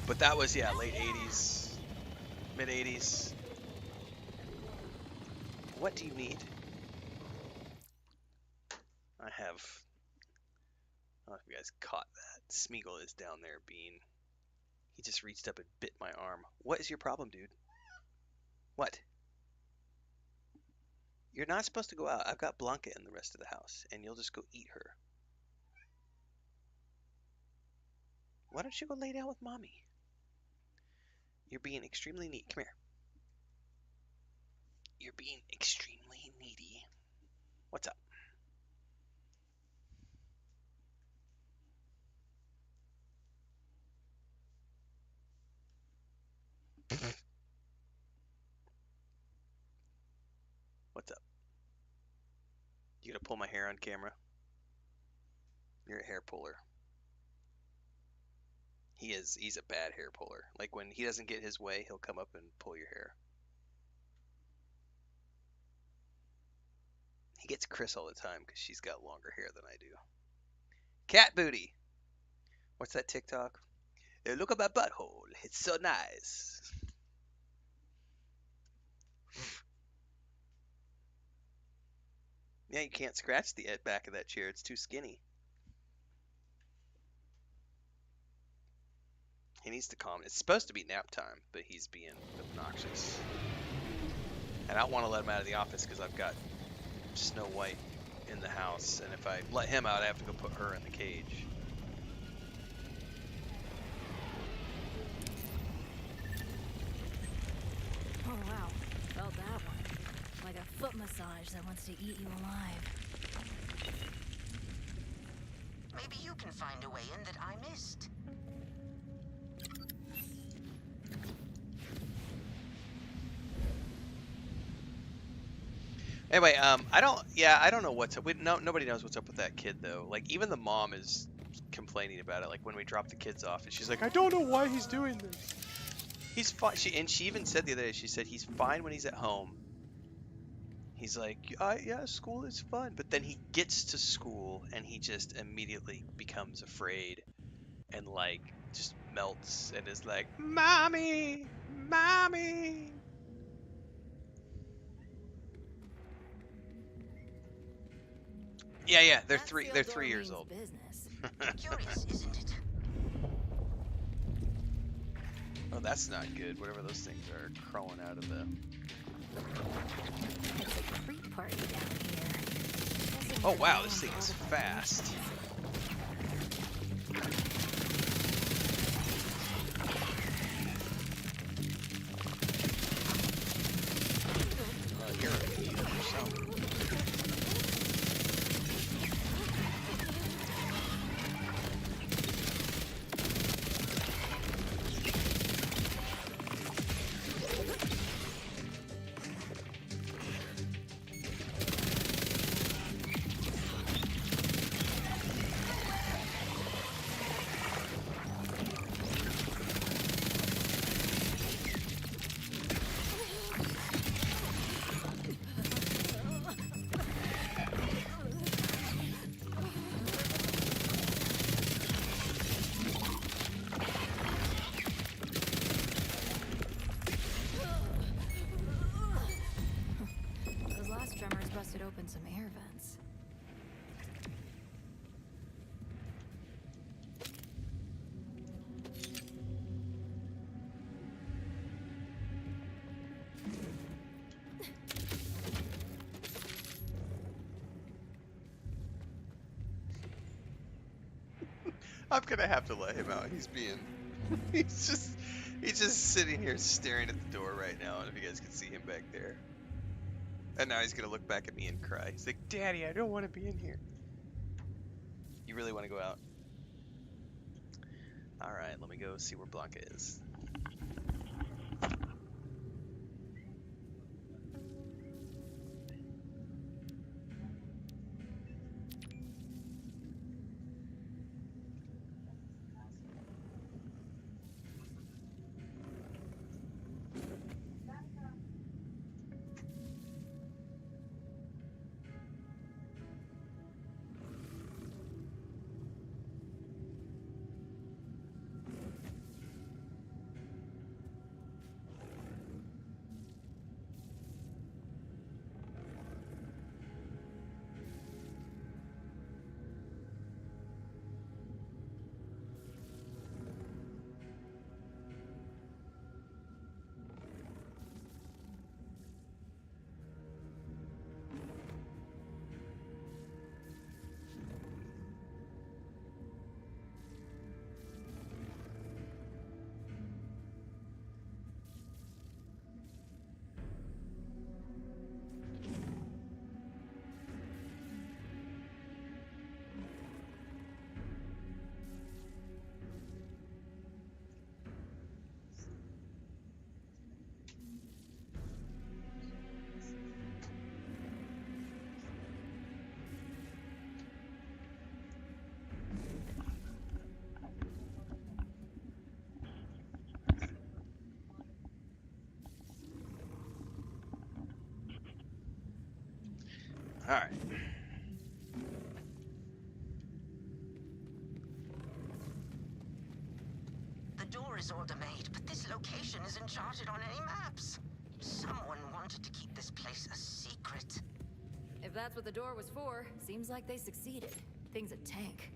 but that was, yeah, late 80s, mid 80s. What do you need? I have. I don't know if you guys caught that. Smeagol is down there being. He just reached up and bit my arm. What is your problem, dude? What? You're not supposed to go out. I've got Blanca in the rest of the house, and you'll just go eat her. Why don't you go lay down with mommy? You're being extremely neat. Come here. You're being extremely needy. What's up? What's up? You gonna pull my hair on camera? You're a hair puller. He's a bad hair puller. Like when he doesn't get his way, he'll come up and pull your hair. He gets Chris all the time because she's got longer hair than I do. Cat booty. What's that TikTok? Hey, look at my butthole. It's so nice. Yeah, you can't scratch the back of that chair. It's too skinny. He needs to calm. It's supposed to be nap time, but he's being obnoxious. And I don't want to let him out of the office because I've got Snow White in the house. And if I let him out, I have to go put her in the cage. Oh wow, felt that one. Like a foot massage that wants to eat you alive. Maybe you can find a way in that I missed. Anyway, I don't know what's up. Nobody knows what's up with that kid though. Like even the mom is complaining about it. Like when we drop the kids off, and she's like, I don't know why he's doing this. He's fine. She even said the other day. She said he's fine when he's at home. He's like, yeah, school is fun. But then he gets to school and he just immediately becomes afraid and like just melts and is like, mommy, mommy. Yeah, they're That 3 sealed door years means old. business. Curious, isn't it? Oh, that's not good. Whatever those things are crawling out of the. It's a creep party down here. Oh wow, this thing is fast. You're a idiot yourself. Those last tremors busted open some air vents. I'm gonna have to let him out. He's just sitting here staring at the door right now. And if you guys can see him back there. And now he's gonna look back at me and cry. He's like, Daddy, I don't want to be in here. You really want to go out? Alright, let me go see where Blanca is. All right. The door is order-made, but this location isn't charted on any maps. Someone wanted to keep this place a secret. If that's what the door was for, seems like they succeeded. Thing's a tank.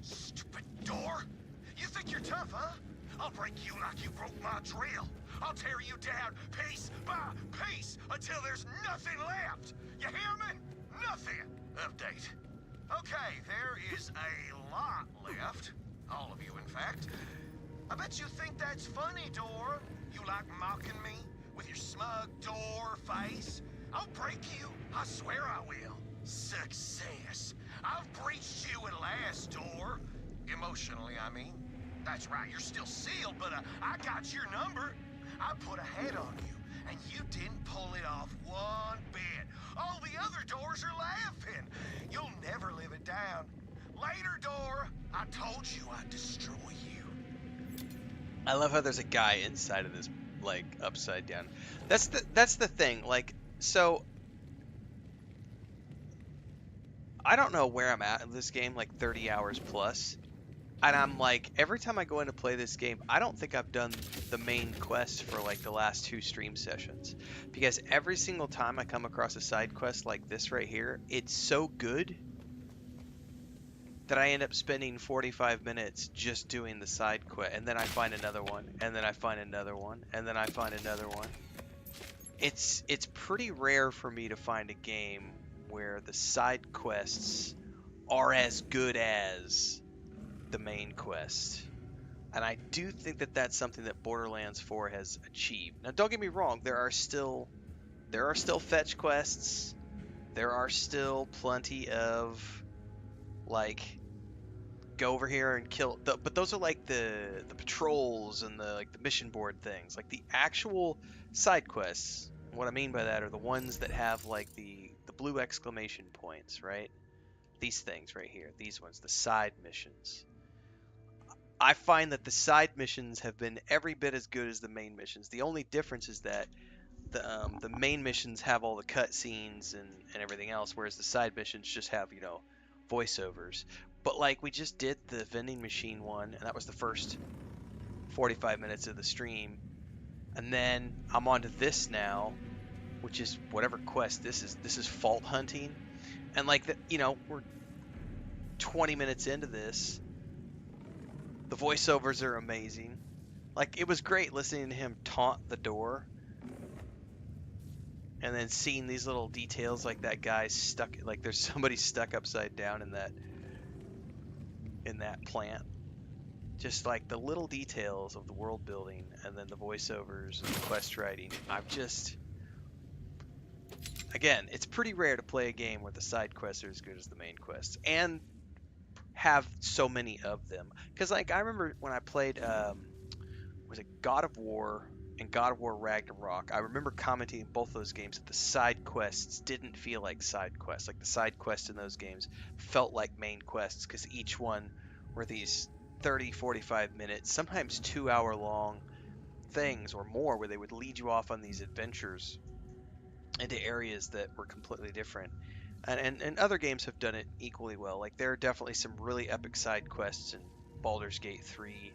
Stupid door! You think you're tough, huh? I'll break you like you broke my drill. I'll tear you down piece by piece until there's nothing left. You hear me? Nothing. Update. Okay, there is a lot left. All of you, in fact. I bet you think that's funny, door. You like mocking me with your smug door face? I'll break you. I swear I will. Success. I've breached you at last, door. Emotionally, I mean. That's right, you're still sealed, but I got your number. I put a head on you, and you didn't pull it off one bit. All the other doors are laughing. You'll never live it down. Later, door. I told you I'd destroy you. I love how there's a guy inside of this, like, upside down. That's the thing. Like, so I don't know where I'm at in this game, like 30 hours plus. And I'm like, every time I go in to play this game, I don't think I've done the main quest for like the last 2 stream sessions. Because every single time I come across a side quest like this right here, it's so good that I end up spending 45 minutes just doing the side quest. And then I find another one, and then I find another one, and then I find another one. It's pretty rare for me to find a game where the side quests are as good as the main quest, and I do think that that's something that Borderlands 4 has achieved. Now, don't get me wrong, there are still fetch quests, there are still plenty of like go over here and kill, but those are like the patrols and the mission board things. Like the actual side quests, what I mean by that are the ones that have like the blue exclamation points, right? These things right here, these ones, the side missions. I find that the side missions have been every bit as good as the main missions. The only difference is that the main missions have all the cutscenes and everything else, whereas the side missions just have, you know, voiceovers. But like we just did the vending machine one, and that was the first 45 minutes of the stream. And then I'm on to this now, which is whatever quest this is. This is fault hunting. And like, you know, we're 20 minutes into this. The voiceovers are amazing. Like, it was great listening to him taunt the door. And then seeing these little details, like that guy's stuck, like there's somebody stuck upside down in that plant. Just like the little details of the world building, and then the voiceovers and the quest writing. Again, it's pretty rare to play a game where the side quests are as good as the main quests. And have so many of them, because like I remember when I played was it God of War and God of War Ragnarok, I remember commenting in both those games that the side quests didn't feel like side quests. Like the side quests in those games felt like main quests, because each one were these 30-45 minutes, sometimes 2-hour long things or more, where they would lead you off on these adventures into areas that were completely different. And other games have done it equally well. Like, there are definitely some really epic side quests in Baldur's Gate 3.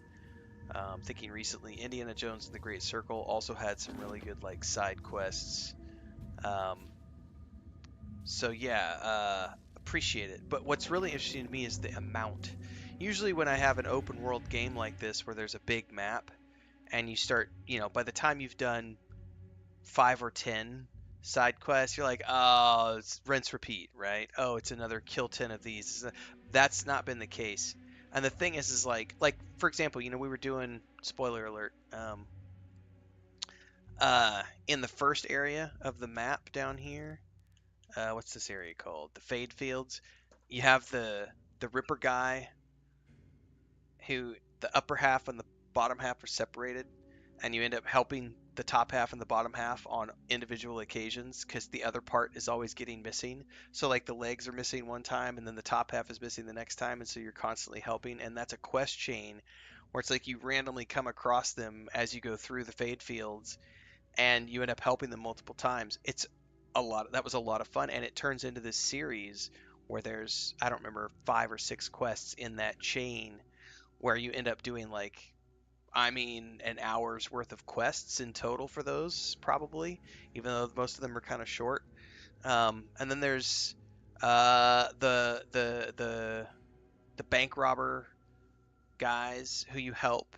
Thinking recently, Indiana Jones and the Great Circle also had some really good, like, side quests. So yeah, appreciate it. But what's really interesting to me is the amount. Usually when I have an open world game like this where there's a big map, and you start, you know, by the time you've done 5 or 10 side quests, you're like, oh, it's rinse repeat, right? Oh, it's another kill 10 of these. That's not been the case. And the thing is like for example, you know, we were doing, spoiler alert, in the first area of the map down here, what's this area called? The Fade Fields. You have the Ripper guy, who the upper half and the bottom half are separated, and you end up helping the top half and the bottom half on individual occasions because the other part is always getting missing. So like the legs are missing one time and then the top half is missing the next time, and so you're constantly helping, and that's a quest chain where it's like you randomly come across them as you go through the fade fields and you end up helping them multiple times. It's that was a lot of fun, and it turns into this series where there's, I don't remember, 5 or 6 quests in that chain where you end up doing like, I mean, an hour's worth of quests in total for those, probably, even though most of them are kind of short. And then there's the bank robber guys who you help.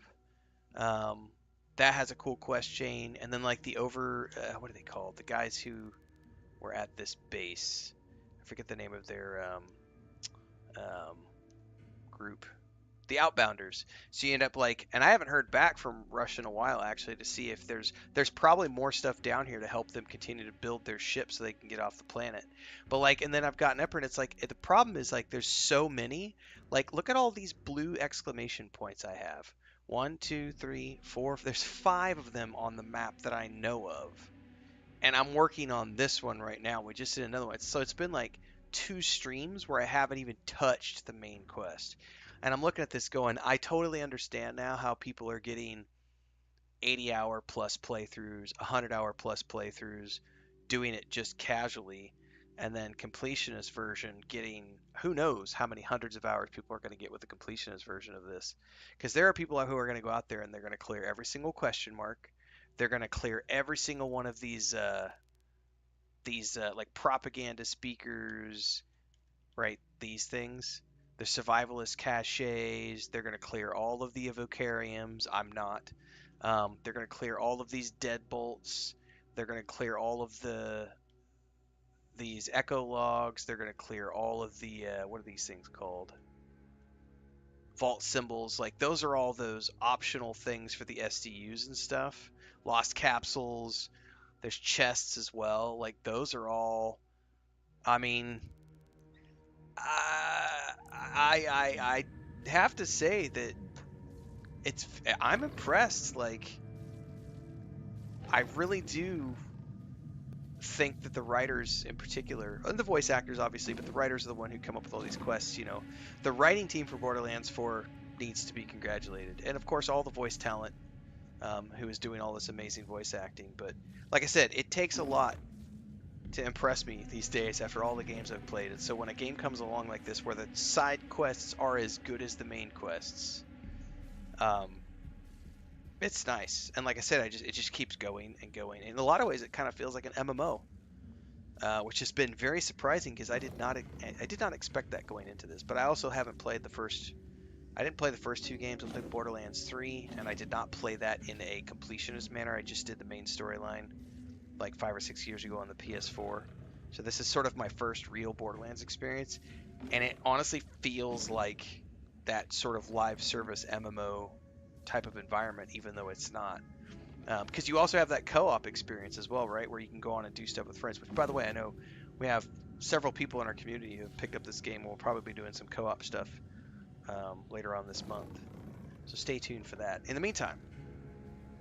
That has a cool quest chain, and then like the what are they called? The guys who were at this base. I forget the name of their group. The Outbounders. So you end up like, and I haven't heard back from Rush in a while actually to see if there's probably more stuff down here to help them continue to build their ship so they can get off the planet. But like, and then I've gotten up and it's like the problem is like there's so many. Like look at all these blue exclamation points I have. 1, 2, 3, 4. There's 5 of them on the map that I know of. And I'm working on this one right now. We just did another one. So it's been like 2 streams where I haven't even touched the main quest. And I'm looking at this going, I totally understand now how people are getting 80-hour plus playthroughs, 100-hour plus playthroughs, doing it just casually, and then completionist version getting who knows how many hundreds of hours people are going to get with the completionist version of this. Because there are people who are going to go out there and they're going to clear every single question mark. They're going to clear every single one of these like propaganda speakers, right? These things. The survivalist caches, they're going to clear all of the evocariums. I'm not. They're going to clear all of these deadbolts. They're going to clear all of these echo logs. They're going to clear all of the what are these things called? Vault symbols. Like those are all those optional things for the SDUs and stuff. Lost capsules. There's chests as well. Like those are all. I mean, I have to say that I'm impressed. Like, I really do think that the writers in particular, and the voice actors obviously, but the writers are the one who come up with all these quests. You know, the writing team for Borderlands 4 needs to be congratulated, and of course all the voice talent who is doing all this amazing voice acting. But like I said, it takes a lot to impress me these days after all the games I've played. And so when a game comes along like this where the side quests are as good as the main quests, it's nice. And like I said, it just keeps going and going. In a lot of ways it kind of feels like an MMO, which has been very surprising because I did not expect that going into this. But I also haven't played I didn't play the first 2 games. I played Borderlands 3, and I did not play that in a completionist manner. I just did the main storyline like 5 or 6 years ago on the PS4. So this is sort of my first real Borderlands experience, and it honestly feels like that sort of live service MMO type of environment, even though it's not. Because you also have that co-op experience as well, right? Where you can go on and do stuff with friends, which, by the way, I know we have several people in our community who have picked up this game and will probably be doing some co-op stuff later on this month. So stay tuned for that. In the meantime,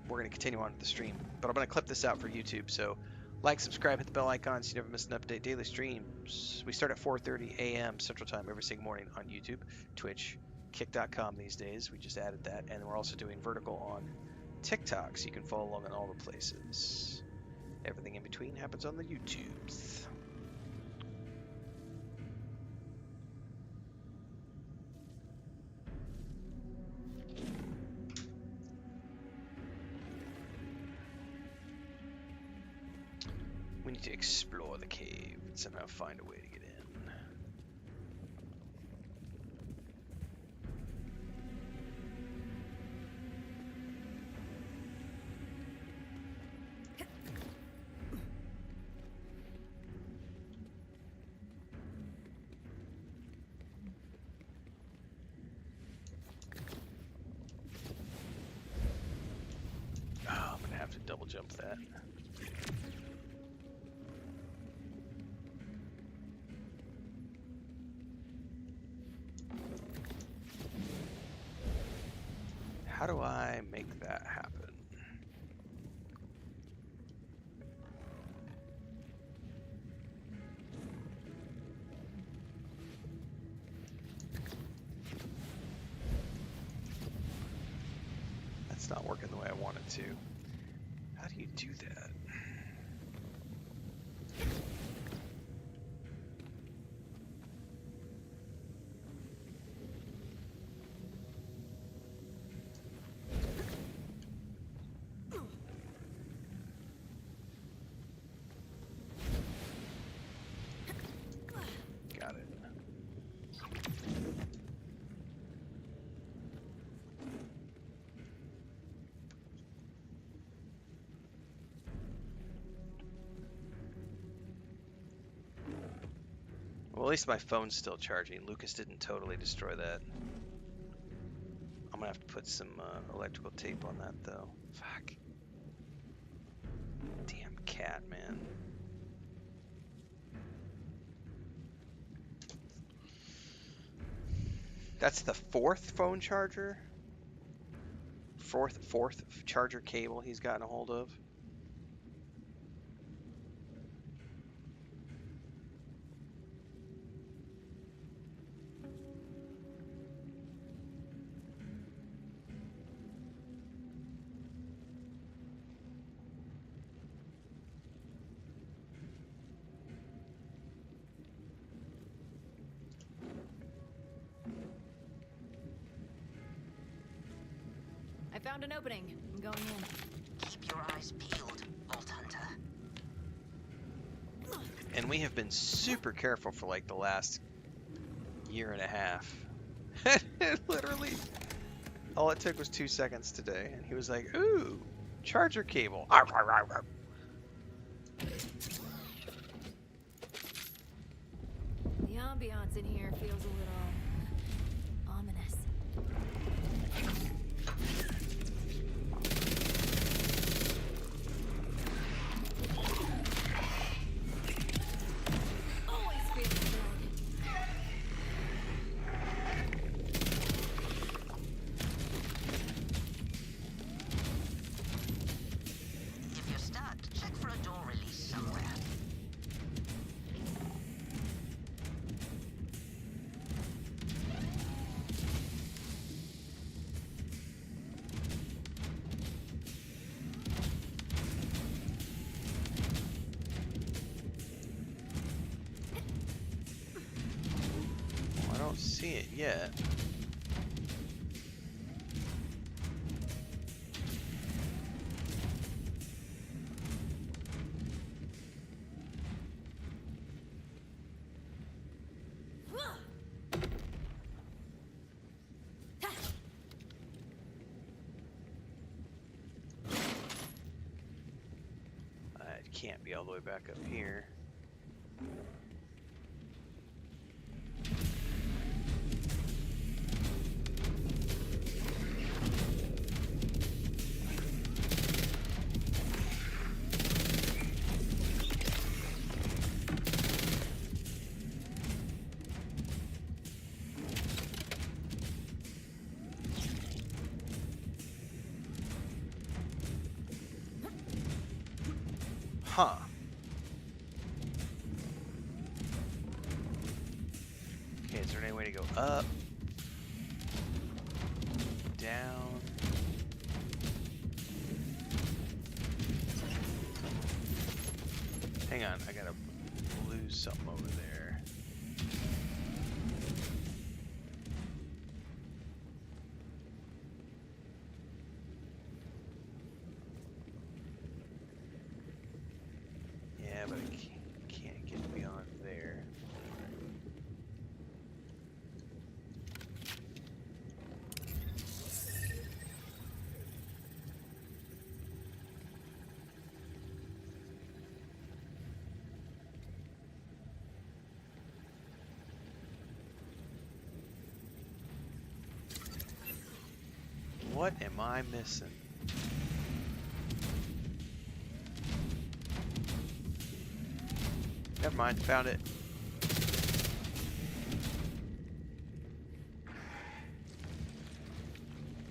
we're going to continue on with the stream, but I'm going to clip this out for YouTube. So like, subscribe, hit the bell icon so you never miss an update. Daily streams. We start at 4:30 a.m. Central Time every single morning on YouTube, Twitch, Kick.com these days. We just added that. And we're also doing vertical on TikTok, so you can follow along in all the places. Everything in between happens on the YouTubes. We need to explore the cave and somehow find a way to get in. Oh, I'm gonna have to double jump that. How do I make that happen? It's not working the way I want it to. How do you do that? Got it. Well, at least my phone's still charging. Lucas didn't totally destroy that. I'm gonna have to put some electrical tape on that, though. Fuck. Damn cat, man. That's the fourth phone charger? Fourth charger cable he's gotten a hold of. I found an opening. I'm going in. Keep your eyes peeled, Vault Hunter. And we have been super careful for like the last year and a half. Literally, all it took was 2 seconds today, and he was like, "Ooh, charger cable." Arr, arr, arr, arr. The ambiance in here feels a little ominous. Always feels good. If you're stuck, check for a door release somewhere. Well, I don't see it yet. It can't be all the way back up here. Huh. Okay, is there any way to go up? Down? Hang on, I gotta lose something over there. Yeah, but I can't get beyond there. What am I missing? Never mind, found it.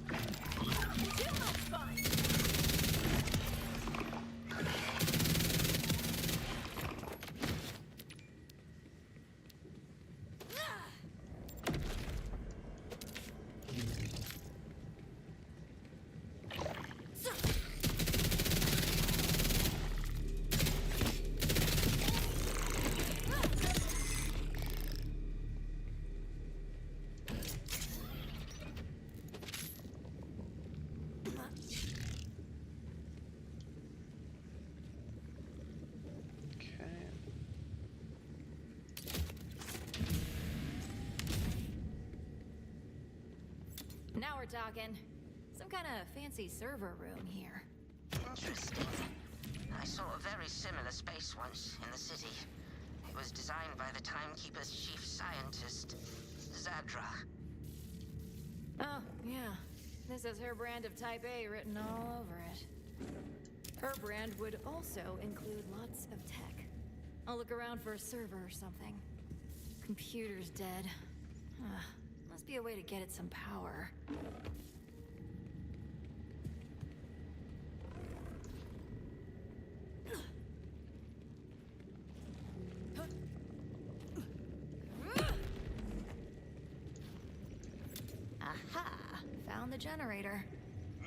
Too much fun. talking. Some kind of fancy server room here. Interesting. I saw a very similar space once in the city. It was designed by the Timekeeper's chief scientist, Zadra. Oh, yeah. This has her brand of Type A written all over it. Her brand would also include lots of tech. I'll look around for a server or something. Computer's dead. Must be a way to get it some power. Aha! Found the generator.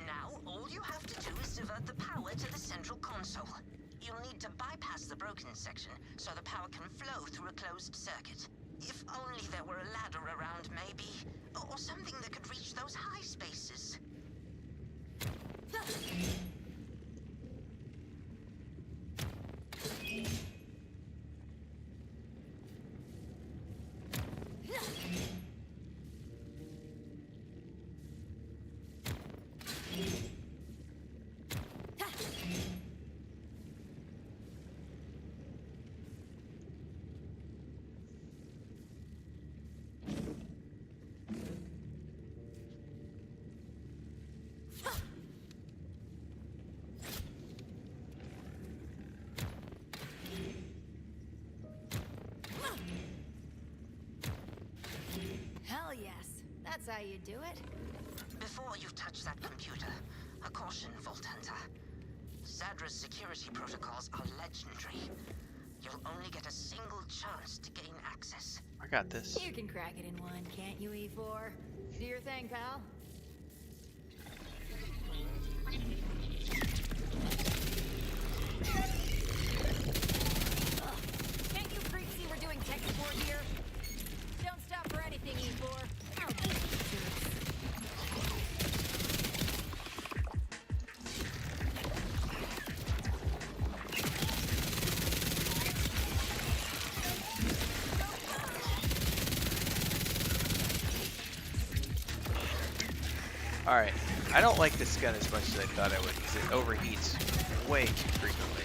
Now, all you have to do is divert the power to the central console. You'll need to bypass the broken section so the power can flow through a closed circuit. If only there were a ladder around, maybe. Or something that could reach those high spaces. Hell yes. That's how you do it. Before you touch that computer, a caution, Vault Hunter. Zadra's security protocols are legendary. You'll only get a single chance to gain access. I got this. You can crack it in one, can't you, E4? Do your thing, pal. Ugh. Can't you freaks see we're doing tech support here? Don't stop for anything, E4. I'll be jerks. Alright, I don't like this gun as much as I thought I would, because it overheats way too frequently.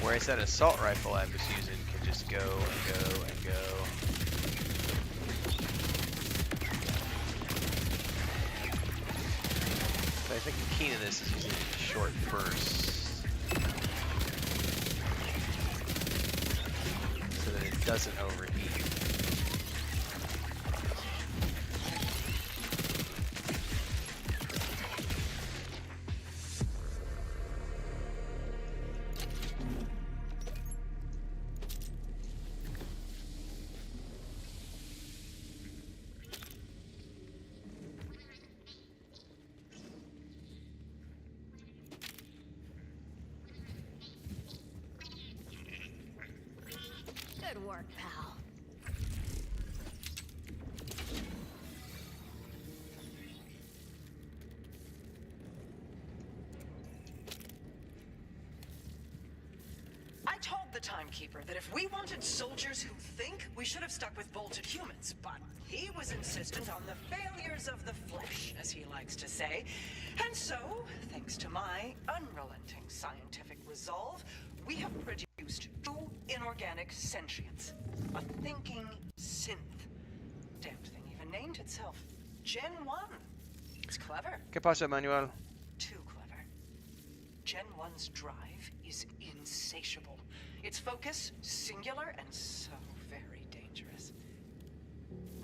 Whereas that assault rifle I was using can just go and go and go. But I think the key to this is using short bursts. So that it doesn't overheat. Good work, pal. I told the Timekeeper that if we wanted soldiers who think, we should have stuck with bolted humans, but he was insistent on the failures of the flesh, as he likes to say. And so, thanks to my unrelenting scientific resolve, we have produced two inorganic sentients. A thinking synth. Damned thing even named itself Gen 1. It's clever. ¿Qué pasa, Manuel? Too clever. Gen 1's drive is insatiable. Its focus, singular and so very dangerous.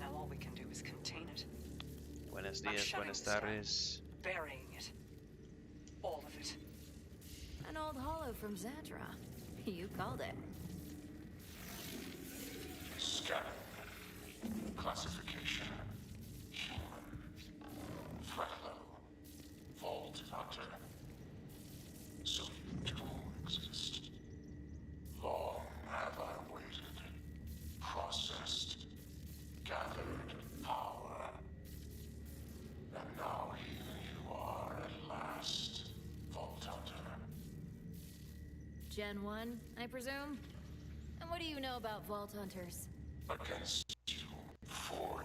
Now all we can do is contain it. Buenos I'm días, shutting buenas this down. tardes. Burying it. All of it. An old hollow from Zadra. You called it. Scanning. Classification. Human. Threat level. Vault Hunter. So you do exist. Long have I waited. Processed. Gathered power. And now here you are at last, Vault Hunter. Gen 1, I presume? And what do you know about Vault Hunters? Against you, 4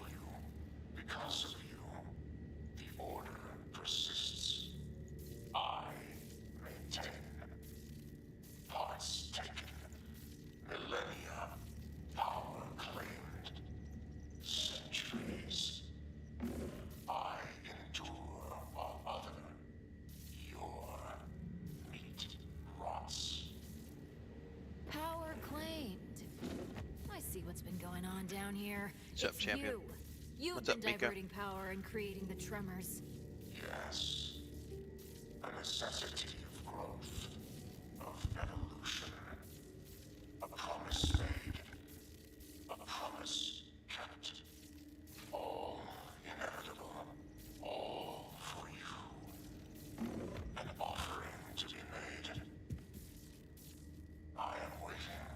What's up, champion? You've What's been up, Mika? diverting power and creating the tremors. Yes. A necessity of growth, of evolution. A promise made. A promise kept. All inevitable. All for you. An offering to be made. I am waiting.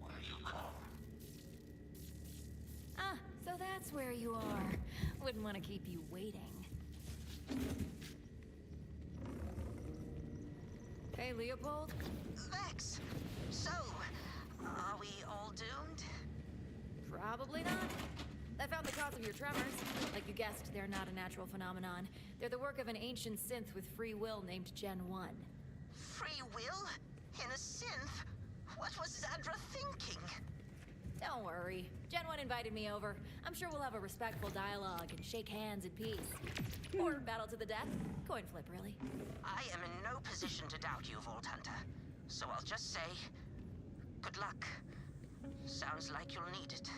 Will you come? Ah, so that's where you are. Wouldn't want to keep you waiting. Hey, Leopold? Vex, so, are we all doomed? Probably not. I found the cause of your tremors. Like you guessed, they're not a natural phenomenon. They're the work of an ancient synth with free will named Gen 1. Free will? In a synth? What was Zadra thinking? Don't worry. Gen 1 invited me over. I'm sure we'll have a respectful dialogue and shake hands in peace. Or battle to the death. Coin flip, really. I am in no position to doubt you, Vault Hunter. So I'll just say, good luck. Sounds like you'll need it.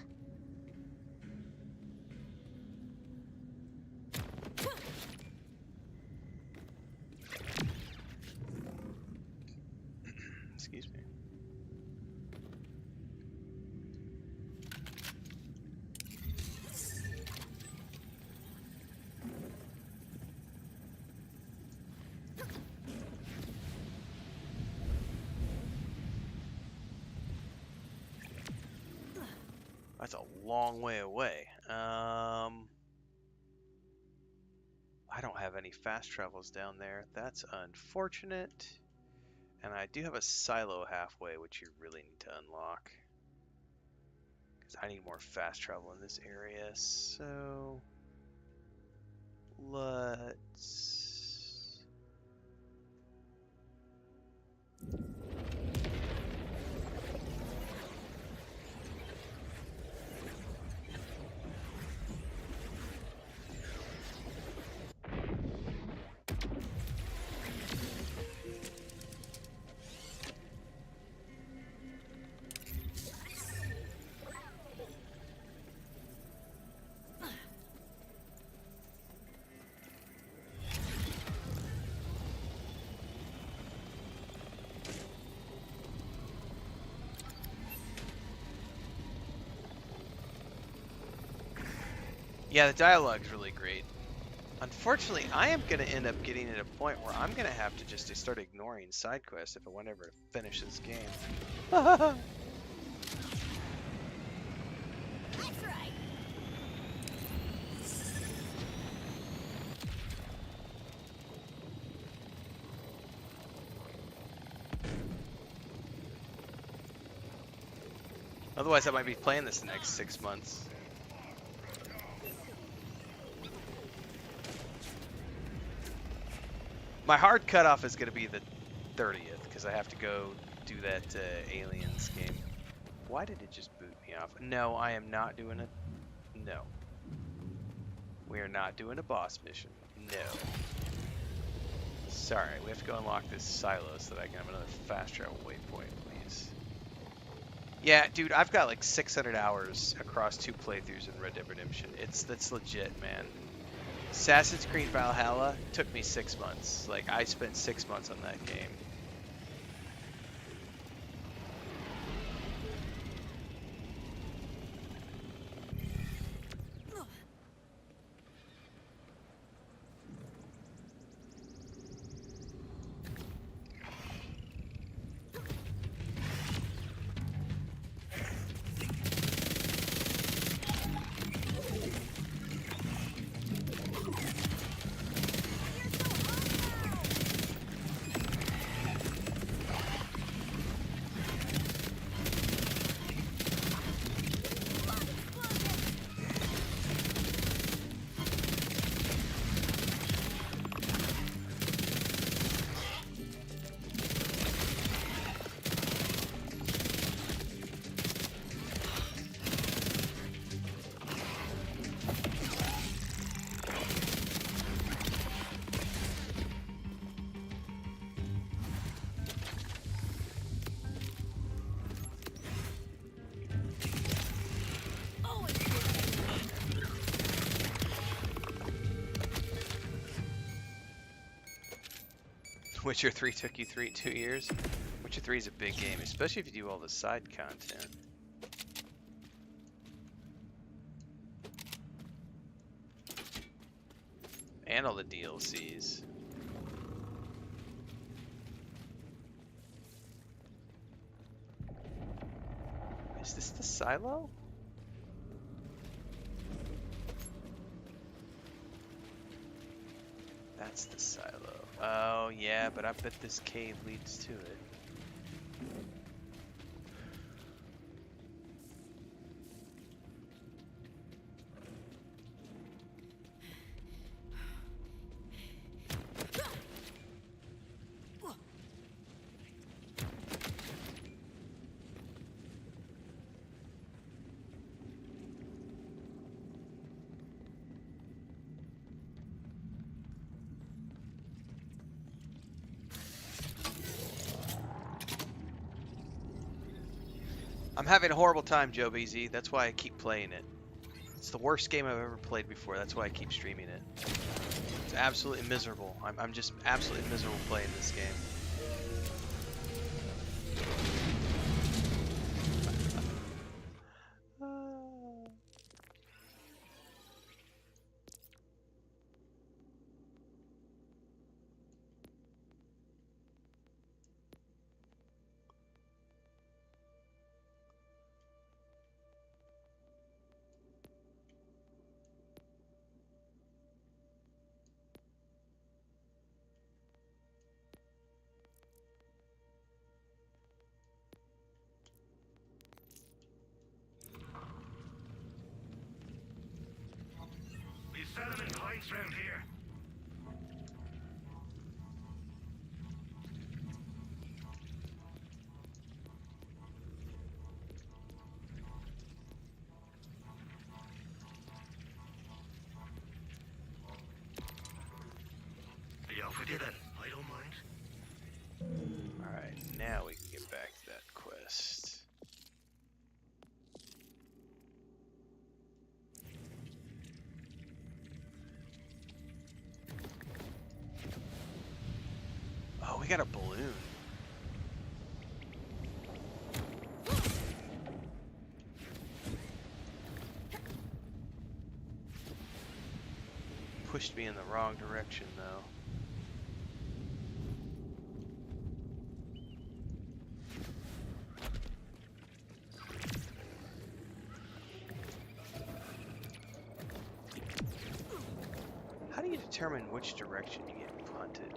Excuse me. That's a long way away. I don't have any fast travels down there. That's unfortunate. And I do have a silo halfway, which you really need to unlock. Because I need more fast travel in this area. So let's... Yeah, the dialogue's really great. Unfortunately, I am going to end up getting at a point where I'm going to have to just start ignoring side quests if I want ever to finish this game. That's right. Otherwise, I might be playing this the next 6 months. My hard cutoff is going to be the 30th, because I have to go do that Aliens game. Why did it just boot me off? No, I am not doing it. No. We are not doing a boss mission. No. Sorry, we have to go unlock this silo so that I can have another fast travel waypoint, please. Yeah, dude, I've got like 600 hours across 2 playthroughs in Red Dead Redemption. That's legit, man. Assassin's Creed Valhalla took me 6 months. Like, I spent 6 months on that game. Witcher 3 took you 2 years? Witcher 3 is a big game, especially if you do all the side content. And all the DLCs. Is this the silo? That's the silo. Oh yeah, but I bet this cave leads to it. I'm having a horrible time, Joe BZ. That's why I keep playing it. It's the worst game I've ever played before. That's why I keep streaming it. It's absolutely miserable. I'm just absolutely miserable playing this game. We settlement points round here. Be off with you then. I don't mind. Alright, now we can get back to that quest. Oh, we got a balloon. Pushed me in the wrong direction, though. How do you determine which direction you get punted?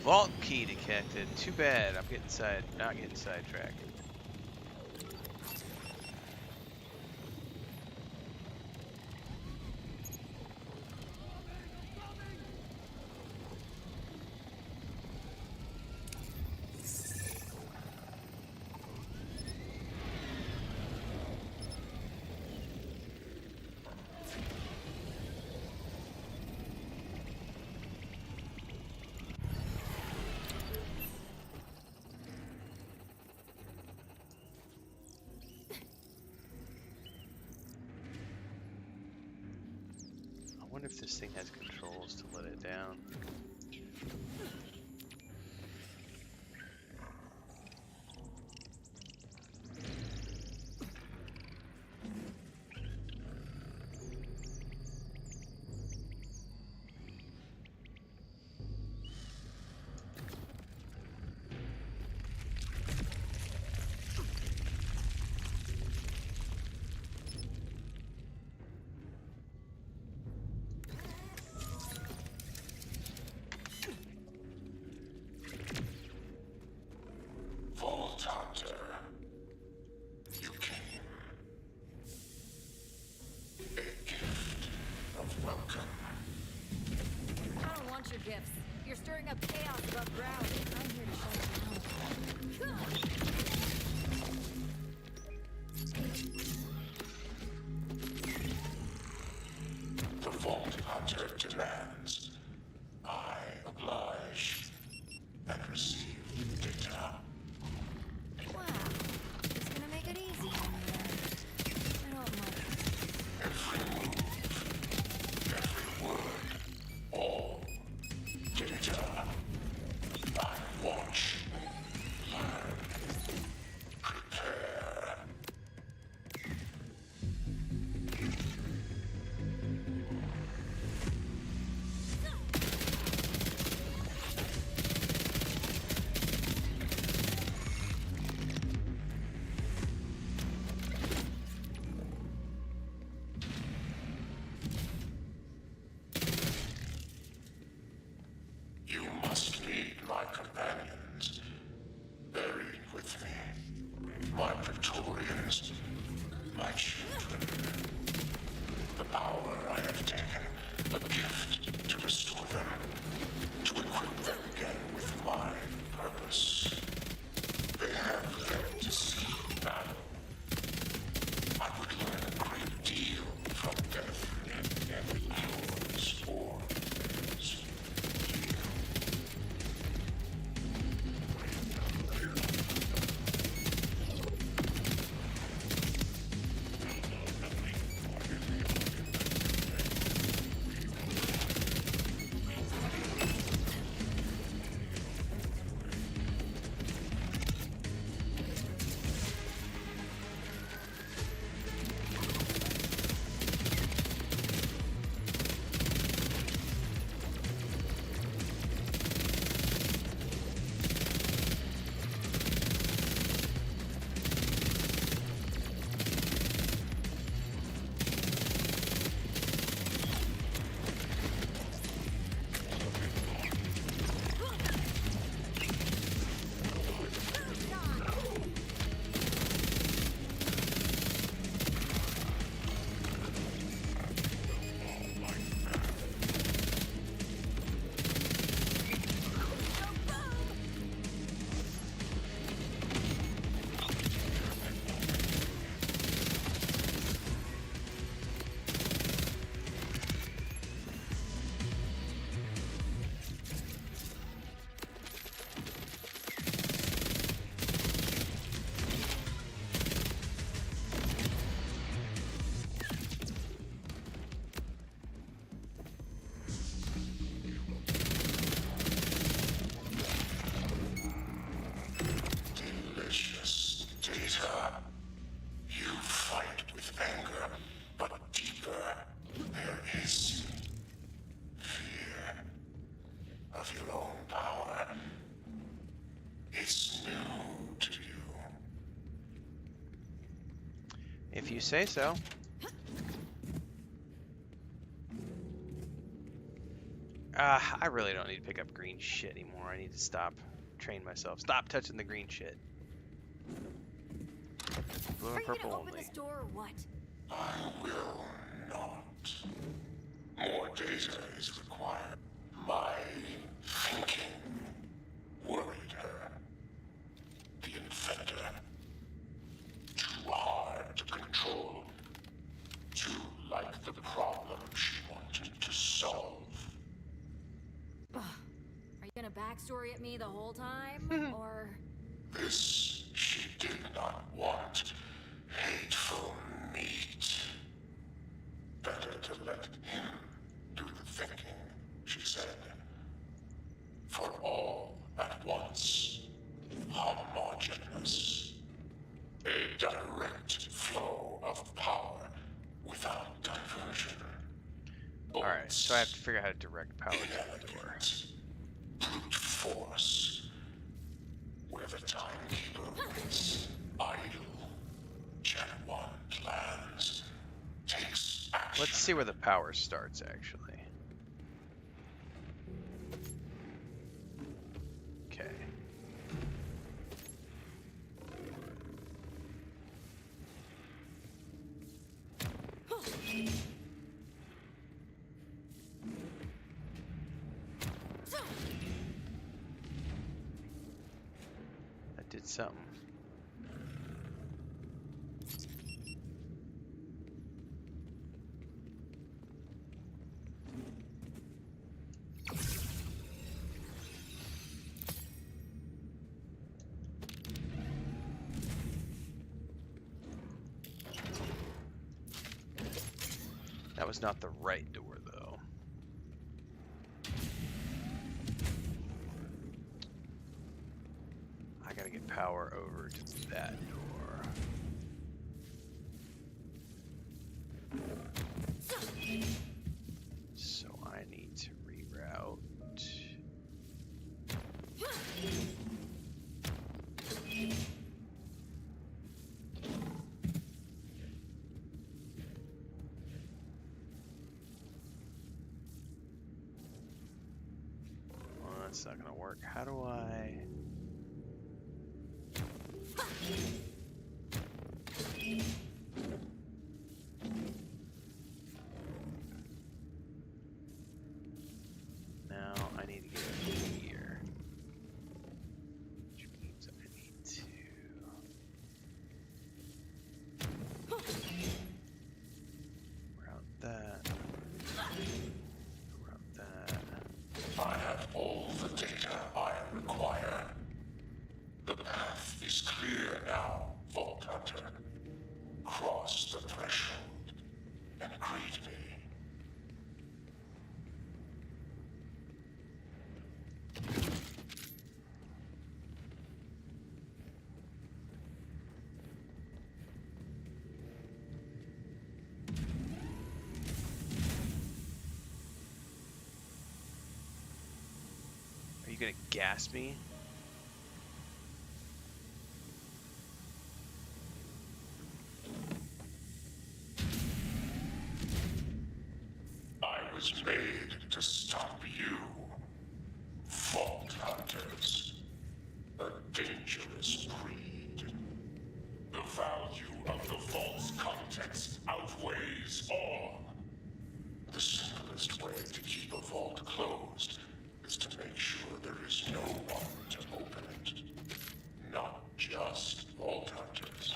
Vault key detected. Too bad. I'm not getting sidetracked. I wonder if this thing has controls to let it down. gifts. You're stirring up chaos above ground. I'm here to shut it down. The Vault Hunter demands. I oblige and receive the data. Wow. It's gonna make it easy on me then. I don't like it. Every move, every word, all data. I watch, learn, prepare. You must meet my companions, buried with me, my Praetorians, my children. The power I have taken, a gift to restore them, to equip them again with my purpose. They have led to see battle. I would learn a great deal from death, yours or theirs. Delicious data. You fight with anger, but deeper there is fear of your own power. It's new to you. If you say so. I really don't need to pick up green shit anymore. I need to stop, train myself. Stop touching the green shit. Blue Are and you gonna purple open only. this door or what? I will not. More data is required. My thinking worried her. The infector. Too hard to control. Too like the problem she wanted to solve. Are you gonna backstory at me the whole time? Or... This she did not want. Hateful meat. Better to let him do the thinking, she said. For all at once. Homogeneous. A direct flow of power without diversion. Alright, so I have to figure out how to direct power to the door. Inelegant. Brute force. Where the timekeeper waits, idle. Gen 1 plans. Takes action. Let's see where the power starts, actually. Okay. something. That was not the right door, though. I gotta get power over to that door. So I need to reroute. Well, that's not gonna work. How do I... Now I need to get over here. Which means I need to... route that. Route that. I have all the data I require. The path is clear now, Vault Hunter. Cross the threshold and greet me. Are you gonna gas me? I was made to stop you, Vault Hunters. A dangerous breed. The value of the Vault's contents outweighs all. The simplest way to keep a vault closed is to make sure there is no one to open it. Not just Vault Hunters.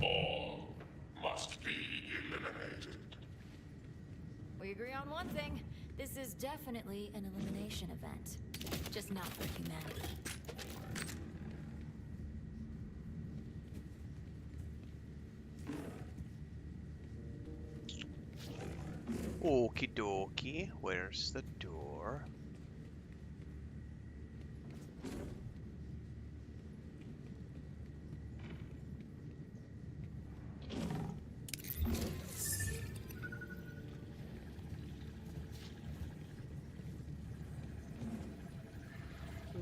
All must be eliminated. We agree on one thing. This is definitely an elimination event. Just not for humanity. Okie dokie. Where's the door?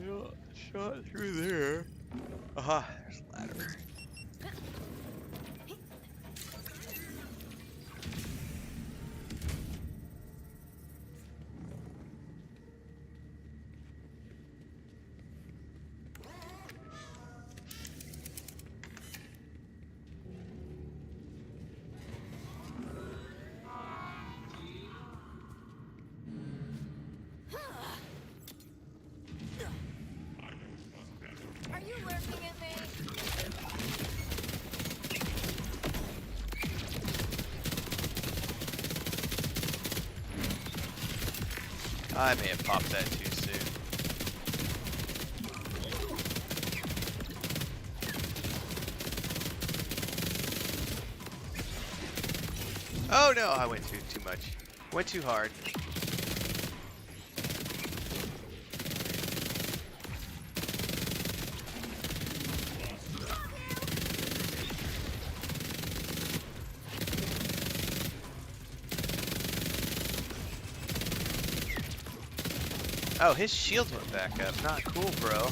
Yeah, shot through there. Aha, there's a ladder. Are you lurking at me? I may have popped that too soon. Oh no, I went too much. Went too hard. Oh, his shield went back up. Not cool, bro.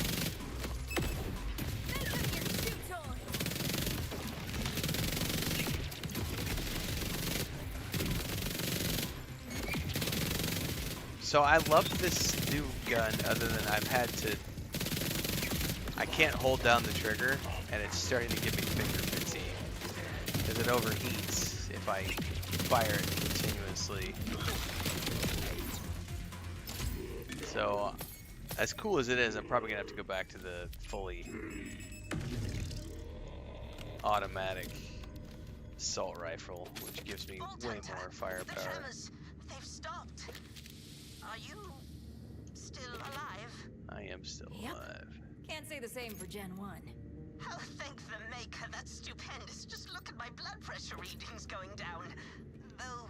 So I love this new gun other than I've had to... I can't hold down the trigger and it's starting to give me finger fatigue. Because it overheats if I fire it continuously. So, as cool as it is, I'm probably going to have to go back to the fully automatic assault rifle, which gives me way more The firepower. tremors, they've stopped. Are you still alive? I am still Yep. alive. Can't say the same for Gen 1. Oh, thank the maker, that's stupendous. Just look at my blood pressure readings going down. Though,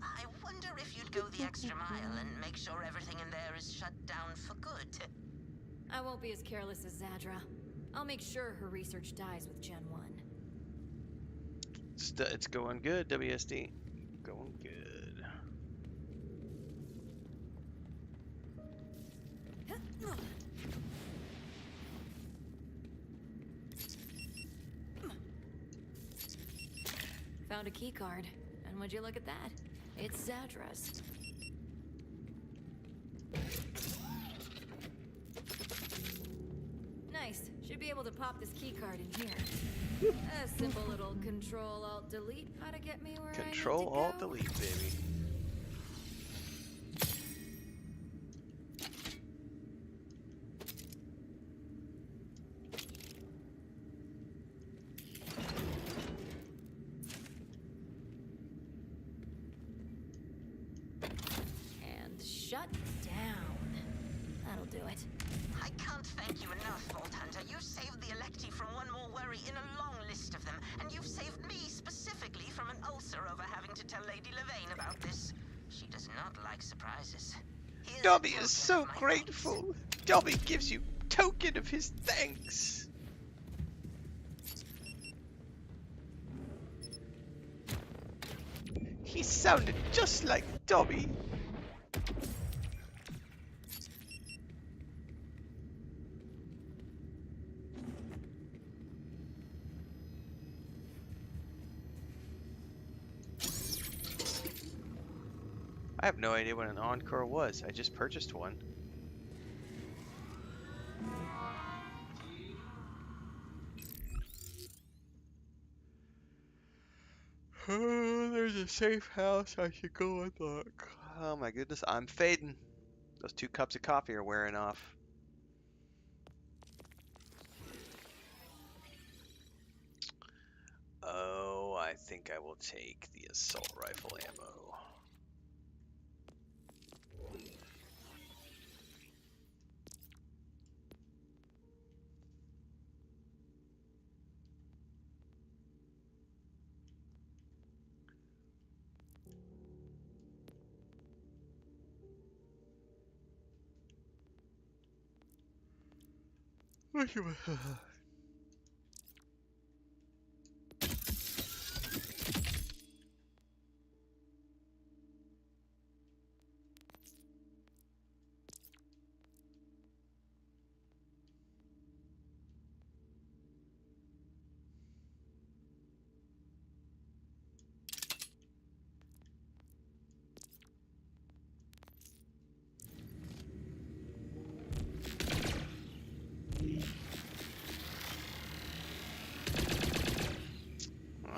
I wonder if you'd go the extra mile and make sure everything in there is shut down for good. I won't be as careless as Zadra. I'll make sure her research dies with Gen 1. It's going good, WSD. Going good. Found a key card, and would you look at that? It's Zadra's. Nice. Should be able to pop this key card in here. A simple little Control-Alt-Delete ought to get me where I need to go. Control-Alt-Delete, baby. And shut down. That'll do it. I can't thank you enough, Vault Hunter. You saved the Electi from one more worry in a long list of them, and you've saved me specifically from an ulcer over having to tell Lady Levane about this. She does not like surprises. Here's a Dobby token is so of my grateful. Dobby gives you token of his thanks. He sounded just like Dobby. I have no idea what an encore was. I just purchased one. Oh, there's a safe house. I should go and look. Oh my goodness, I'm fading. Those 2 cups of coffee are wearing off. Oh, I think I will take the assault rifle ammo.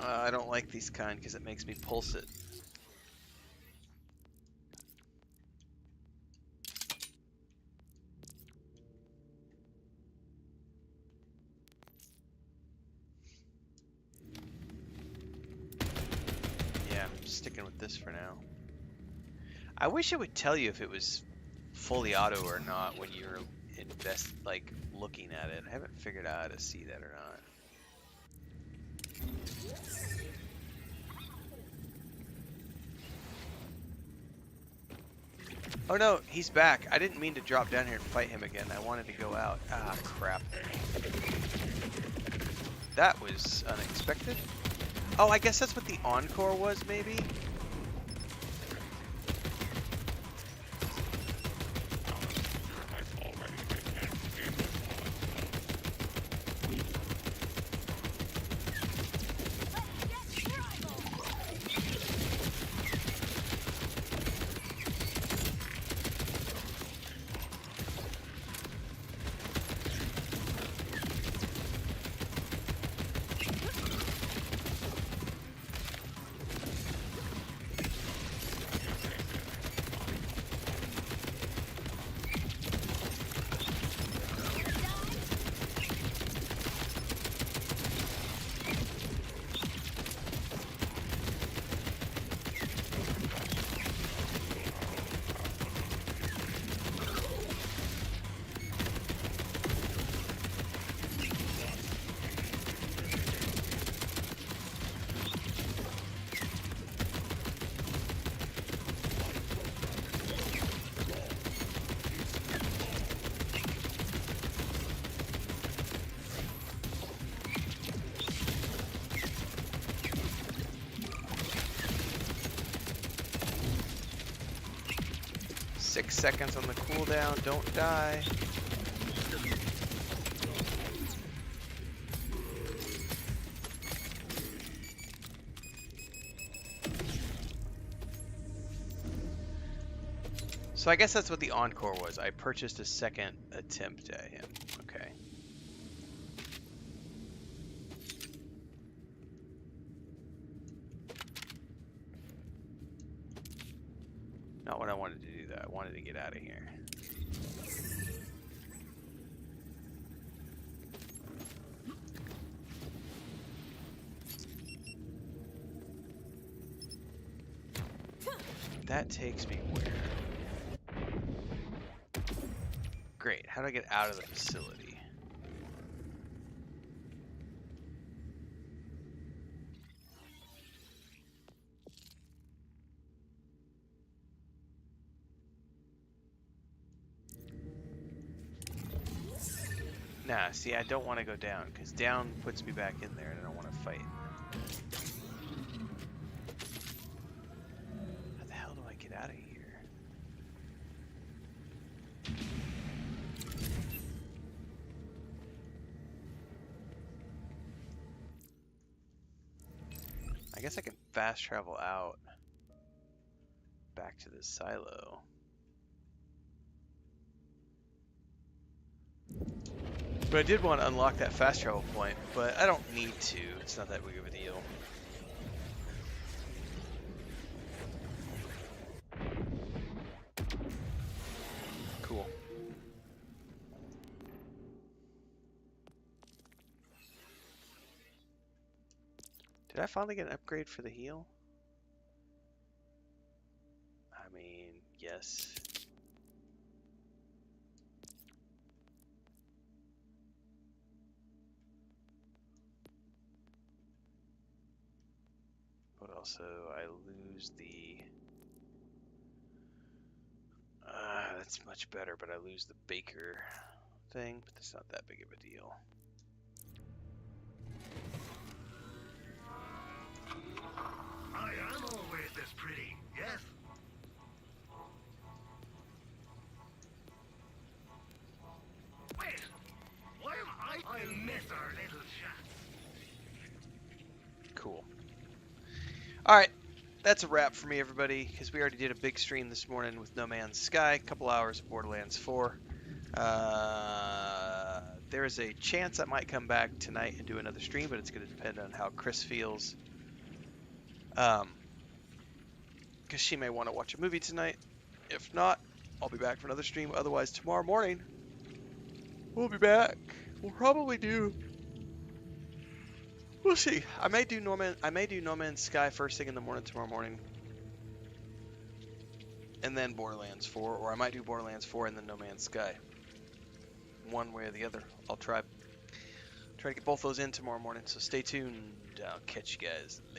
I don't like these kind because it makes me pulse it. Yeah, I'm sticking with this for now. I wish it would tell you if it was fully auto or not when you're looking at it. I haven't figured out how to see that or not. Oh no, he's back. I didn't mean to drop down here and fight him again. I wanted to go out. Ah, crap. That was unexpected. Oh, I guess that's what the encore was, maybe? 6 seconds on the cooldown. Don't die. So I guess that's what the encore was. I purchased a second attempt at him. Okay. Not what I wanted to do though. I wanted to get out of here. That takes me where? Great. How do I get out of the facility? Nah, see, I don't want to go down, because down puts me back in there, and I don't want to fight. How the hell do I get out of here? I guess I can fast travel out back to the silo. But I did want to unlock that fast travel point, but I don't need to. It's not that big of a deal. Cool. Did I finally get an upgrade for the heal? I mean, yes. But also, I lose the... that's much better, but I lose the baker thing, but that's not that big of a deal. I am always this pretty, yes? Wait! Why am I miss our little chat? Cool. Alright, that's a wrap for me, everybody, because we already did a big stream this morning with No Man's Sky, a couple hours of Borderlands 4. There is a chance I might come back tonight and do another stream, but it's going to depend on how Chris feels. Because she may want to watch a movie tonight. If not, I'll be back for another stream. Otherwise, tomorrow morning, we'll be back. We'll probably do... We'll see. I may do No Man's Sky first thing in the morning tomorrow morning. And then Borderlands 4. Or I might do Borderlands 4 and then No Man's Sky. One way or the other. I'll try to get both those in tomorrow morning. So stay tuned. I'll catch you guys later.